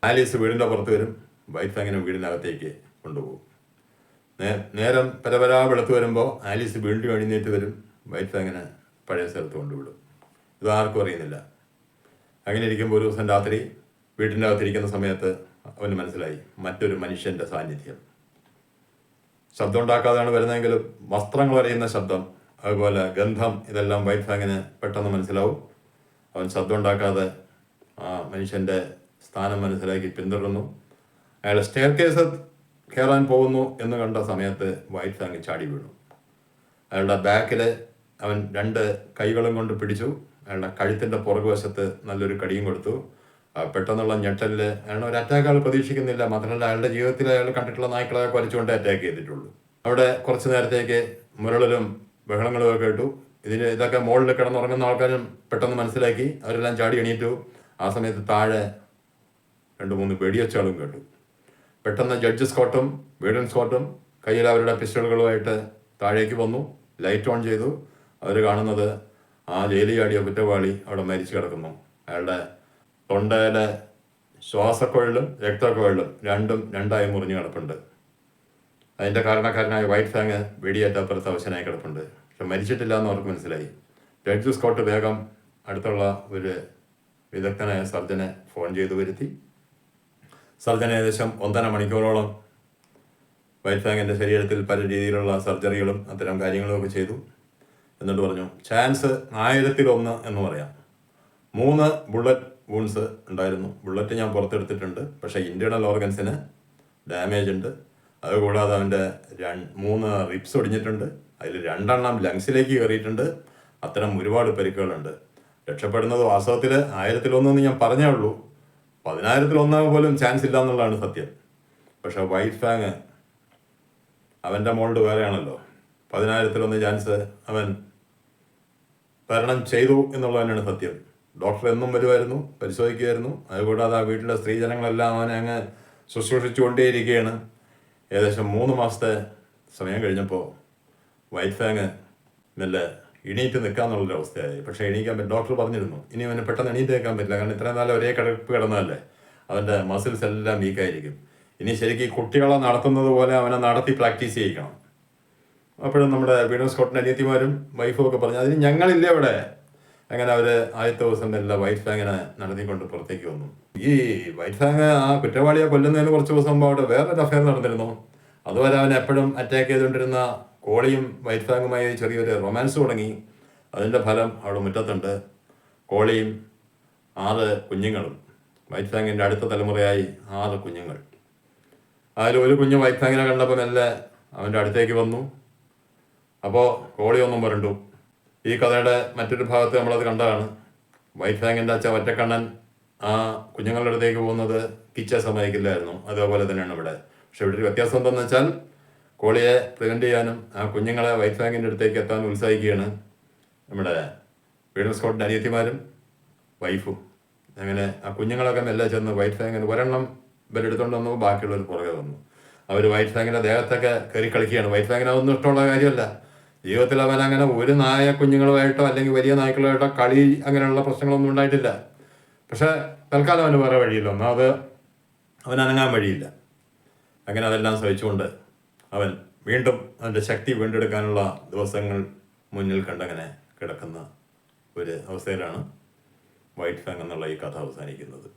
ആലീസ് വീടിൻ്റെ പുറത്ത് വരും, വൈറ്റ് ഫാങ്ങിനെ വീടിനകത്തേക്ക് കൊണ്ടുപോകും. നേരം പരപരാ വെളുത്ത് വരുമ്പോൾ ആലീസ് വീണ്ടും എഴുന്നേറ്റ് വരും, വൈറ്റ് ഫാങ്ങിനെ പഴയ സ്ഥലത്ത് കൊണ്ടുവിടും. ഇതാർക്കും അറിയുന്നില്ല. അങ്ങനെ ഇരിക്കുമ്പോൾ ഒരു ദിവസം രാത്രി വീട്ടിൻ്റെ അകത്തിരിക്കുന്ന സമയത്ത് അവന് മനസ്സിലായി മറ്റൊരു മനുഷ്യൻ്റെ സാന്നിധ്യം. ശബ്ദം ഉണ്ടാക്കാതെയാണ് വരുന്നതെങ്കിലും വസ്ത്രങ്ങൾ അറിയുന്ന ശബ്ദം, അതുപോലെ ഗന്ധം, ഇതെല്ലാം വൈറ്റ് ഫാങ്ങിന് പെട്ടെന്ന് മനസ്സിലാവും. അവൻ ശബ്ദം ഉണ്ടാക്കാതെ ആ മനുഷ്യൻ്റെ സ്ഥാനം മനസ്സിലാക്കി പിന്തുടർന്നു. അയാൾ സ്റ്റെയർ കേസ് കയറാൻ പോകുന്നു എന്ന് കണ്ട സമയത്ത് വൈറ്റ് ഫാങ് ചാടി വീണു. അയാളുടെ ബാക്കിൽ അവൻ 2 കൈകളും കൊണ്ട് പിടിച്ചു. അയാളുടെ കഴുത്തിൻ്റെ പുറകുവശത്ത് നല്ലൊരു കടിയും കൊടുത്തു. പെട്ടെന്നുള്ള ഞെട്ടലിൽ അയാൾ ഒരു അറ്റാക്ക് അയാൾ പ്രതീക്ഷിക്കുന്നില്ല. മാത്രമല്ല അയാളുടെ ജീവിതത്തിൽ അയാൾ കണ്ടിട്ടുള്ള നായ്ക്കളെ കുരച്ചുകൊണ്ടേ അറ്റാക്ക് ചെയ്തിട്ടുള്ളൂ. അവിടെ കുറച്ച് നേരത്തേക്ക് മുരളലും ബഹളങ്ങളും ഒക്കെ കേട്ടു. ഇതൊക്കെ മുകളിൽ കിടന്നുറങ്ങുന്ന ആൾക്കാരും പെട്ടെന്ന് മനസ്സിലാക്കി. അവരെല്ലാം ചാടി എണീറ്റു. ആ സമയത്ത് താഴെ 2-3 വെടിയൊച്ചകളും കേട്ടു. പെട്ടെന്ന് ജഡ്ജ് സ്കോട്ടും വീഡൻ സ്കോട്ടും കയ്യിൽ അവരുടെ പിസ്റ്റളുകളുമായിട്ട് താഴേക്ക് വന്നു. ലൈറ്റ് ഓൺ ചെയ്തു. അവർ കാണുന്നത് ആ ജയിലിൽ ചാടിയ കുറ്റവാളി അവിടെ മരിച്ചു കിടക്കുന്നു. അയാളുടെ തൊണ്ടയിലെ ശ്വാസക്കുഴലും രക്തക്കുഴലും രണ്ടും 2ആയി മുറിഞ്ഞു കിടപ്പുണ്ട്. അതിൻ്റെ കാരണക്കാരനായ വൈറ്റ് ഫാങ് വെടിയേറ്റപ്പുറത്ത് അവശനായി കിടപ്പുണ്ട്. പക്ഷെ മരിച്ചിട്ടില്ല എന്ന് അവർക്ക് മനസ്സിലായി. ജഡ്ജ് സ്കോട്ട് വേഗം അടുത്തുള്ള ഒരു വിദഗ്ധനായ സർജനെ ഫോൺ ചെയ്ത് വരുത്തി. സർജൻ ഏകദേശം 1.5 മണിക്കൂറോളം വൈറ്റ് ഫാങ്ങിൻ്റെ ശരീരത്തിൽ പല രീതിയിലുള്ള സർജറികളും അത്തരം കാര്യങ്ങളും ഒക്കെ ചെയ്തു. എന്നിട്ട് പറഞ്ഞു, ചാൻസ് 1000-1 എന്ന് പറയാം. 3 ബുള്ളറ്റ് വൂൺസ് ഉണ്ടായിരുന്നു. ബുള്ളറ്റ് ഞാൻ പുറത്തെടുത്തിട്ടുണ്ട്, പക്ഷേ ഇൻറ്റേർണൽ ഓർഗൻസിന് ഡാമേജ് ഉണ്ട്. അതുകൂടാതെ അവൻ്റെ 3 റിബ്സ് ഒടിഞ്ഞിട്ടുണ്ട്. അതിൽ 2 ലങ്സിലേക്ക് കയറിയിട്ടുണ്ട്. അത്തരം ഒരുപാട് പരിക്കുകളുണ്ട്. രക്ഷപ്പെടുന്നത് വാസ്തവത്തിൽ 1000-1 എന്ന് ഞാൻ പറഞ്ഞേ ഉള്ളൂ. 10,000-1 പോലും ചാൻസ് ഇല്ല എന്നുള്ളതാണ് സത്യം. പക്ഷേ വൈറ്റ് ഫാങ് അവൻ്റെ മോൾഡ് വേറെയാണല്ലോ. 10,000-1 ചാൻസ് അവൻ തരണം ചെയ്തു എന്നുള്ളത് തന്നെയാണ് സത്യം. ഡോക്ടർ എന്നും വരുമായിരുന്നു, പരിശോധിക്കുമായിരുന്നു. അതുകൂടാതെ ആ വീട്ടിലെ സ്ത്രീജനങ്ങളെല്ലാം അവനെ അങ്ങ് ശുശ്രൂഷിച്ചുകൊണ്ടേയിരിക്കുകയാണ്. ഏകദേശം 3 മാസത്തെ സമയം കഴിഞ്ഞപ്പോൾ വൈറ്റ് ഫാങ് മെല്ലെ എണീറ്റ് നിൽക്കാമെന്നുള്ളൊരവസ്ഥയായി. പക്ഷേ എണീക്കാൻ പറ്റും. ഡോക്ടർ പറഞ്ഞിരുന്നു ഇനി അവന് പെട്ടെന്ന് എണീറ്റ് നിൽക്കാൻ പറ്റില്ല. കാരണം ഇത്രയും നാളെ ഒരേ കിടപ്പ് കിടന്നതല്ലേ, അവൻ്റെ മസിൽസ് എല്ലാം വീക്കായിരിക്കും. ഇനി ശരിക്കും ഈ കുട്ടികളെ നടത്തുന്നത് പോലെ അവനെ നടത്തി പ്രാക്ടീസ് ചെയ്യിക്കണം. അപ്പോഴും നമ്മുടെ വീഡൻ സ്കോട്ടിൻ്റെ അനിയത്തിമാരും വൈഫും ഒക്കെ പറഞ്ഞു, അതിന് ഞങ്ങളില്ലേ അവിടെ. അങ്ങനെ അവർ ആദ്യത്തെ ദിവസം എല്ലാം വൈറ്റ് ഫാങ്ങിനെ നടത്തിക്കൊണ്ട് പുറത്തേക്ക് വന്നു. ഈ വൈറ്റ് ഫാങ് ആ കുറ്റവാളിയെ കൊല്ലുന്നതിന് കുറച്ച് ദിവസം മുമ്പ് അവിടെ വേറൊരു അഫയർ നടന്നിരുന്നു. അതുവരെ അവൻ എപ്പോഴും അറ്റാക്ക് ചെയ്തുകൊണ്ടിരുന്ന കോളിയും വൈറ്റ് ഫാങ്ങുമായി ചെറിയൊരു റൊമാൻസ് തുടങ്ങി. അതിൻ്റെ ഫലം അവിടെ മുറ്റത്തുണ്ട്. കോളിയും 6 കുഞ്ഞുങ്ങളും. വൈറ്റ് ഫാങ്ങിൻ്റെ അടുത്ത തലമുറയായി 6 കുഞ്ഞുങ്ങൾ. അതിലൊരു കുഞ്ഞ് വൈറ്റ് ഫാങ്ങിനെ കണ്ടപ്പോൾ മെല്ലെ അവൻ്റെ അടുത്തേക്ക് വന്നു. അപ്പോൾ കോളി ഒന്നും പുരണ്ടു. ഈ കഥയുടെ മറ്റൊരു ഭാഗത്ത് നമ്മളത് കണ്ടതാണ്. വൈറ്റ് ഫാങ്ങിൻ്റെ അച്ഛൻ ഒറ്റക്കണ്ണൻ ആ കുഞ്ഞുങ്ങളുടെ അടുത്തേക്ക് പോകുന്നത് കിച്ച സമ്മതിക്കില്ലായിരുന്നു. അതേപോലെ തന്നെയാണ് ഇവിടെ. പക്ഷെ ഇവിടെ ഒരു വ്യത്യാസം എന്താണെന്ന് വെച്ചാൽ കോളിയെ പ്രിവെൻറ്റ് ചെയ്യാനും ആ കുഞ്ഞുങ്ങളെ വൈറ്റ് ഫാങ്ങിൻ്റെ അടുത്തേക്ക് എത്താൻ ഉത്സാഹിക്കുകയാണ് നമ്മുടെ വീഡൻ സ്കോട്ടിൻ്റെ അനിയത്തിമാരും വൈഫും. അങ്ങനെ ആ കുഞ്ഞുങ്ങളൊക്കെ മെല്ലെ ചെന്ന് വൈറ്റ് ഫാങ്ങിന് ഒരെണ്ണം ഇവരെടുത്തുകൊണ്ട് വന്നു, ബാക്കിയുള്ളവർ പുറകെ വന്നു. അവർ വൈറ്റ് ഫാങ്ങിൻ്റെ ദേഹത്തൊക്കെ കയറി കളിക്കുകയാണ്. വൈറ്റ് ഫാങ്ങിന് അതൊന്നും ഇഷ്ടമുള്ള കാര്യമല്ല. ജീവിതത്തിൽ അവൻ അങ്ങനെ ഒരു നായ കുഞ്ഞുങ്ങളുമായിട്ടോ അല്ലെങ്കിൽ വലിയ നായ്ക്കളുമായിട്ടോ കളി അങ്ങനെയുള്ള പ്രശ്നങ്ങളൊന്നും ഉണ്ടായിട്ടില്ല. പക്ഷേ തൽക്കാലം അവന് വേറെ വഴിയില്ല. ഒന്നാമത് അവൻ അനങ്ങാൻ വഴിയില്ല. അങ്ങനെ അതെല്ലാം സഹിച്ചുകൊണ്ട് അവൻ വീണ്ടും അവൻ്റെ ശക്തി വീണ്ടെടുക്കാനുള്ള ദിവസങ്ങൾ മുന്നിൽ കണ്ടങ്ങനെ കിടക്കുന്ന ഒരു അവസ്ഥയിലാണ് വൈറ്റ് ഫാങ് എന്നുള്ള ഈ കഥ അവസാനിക്കുന്നത്.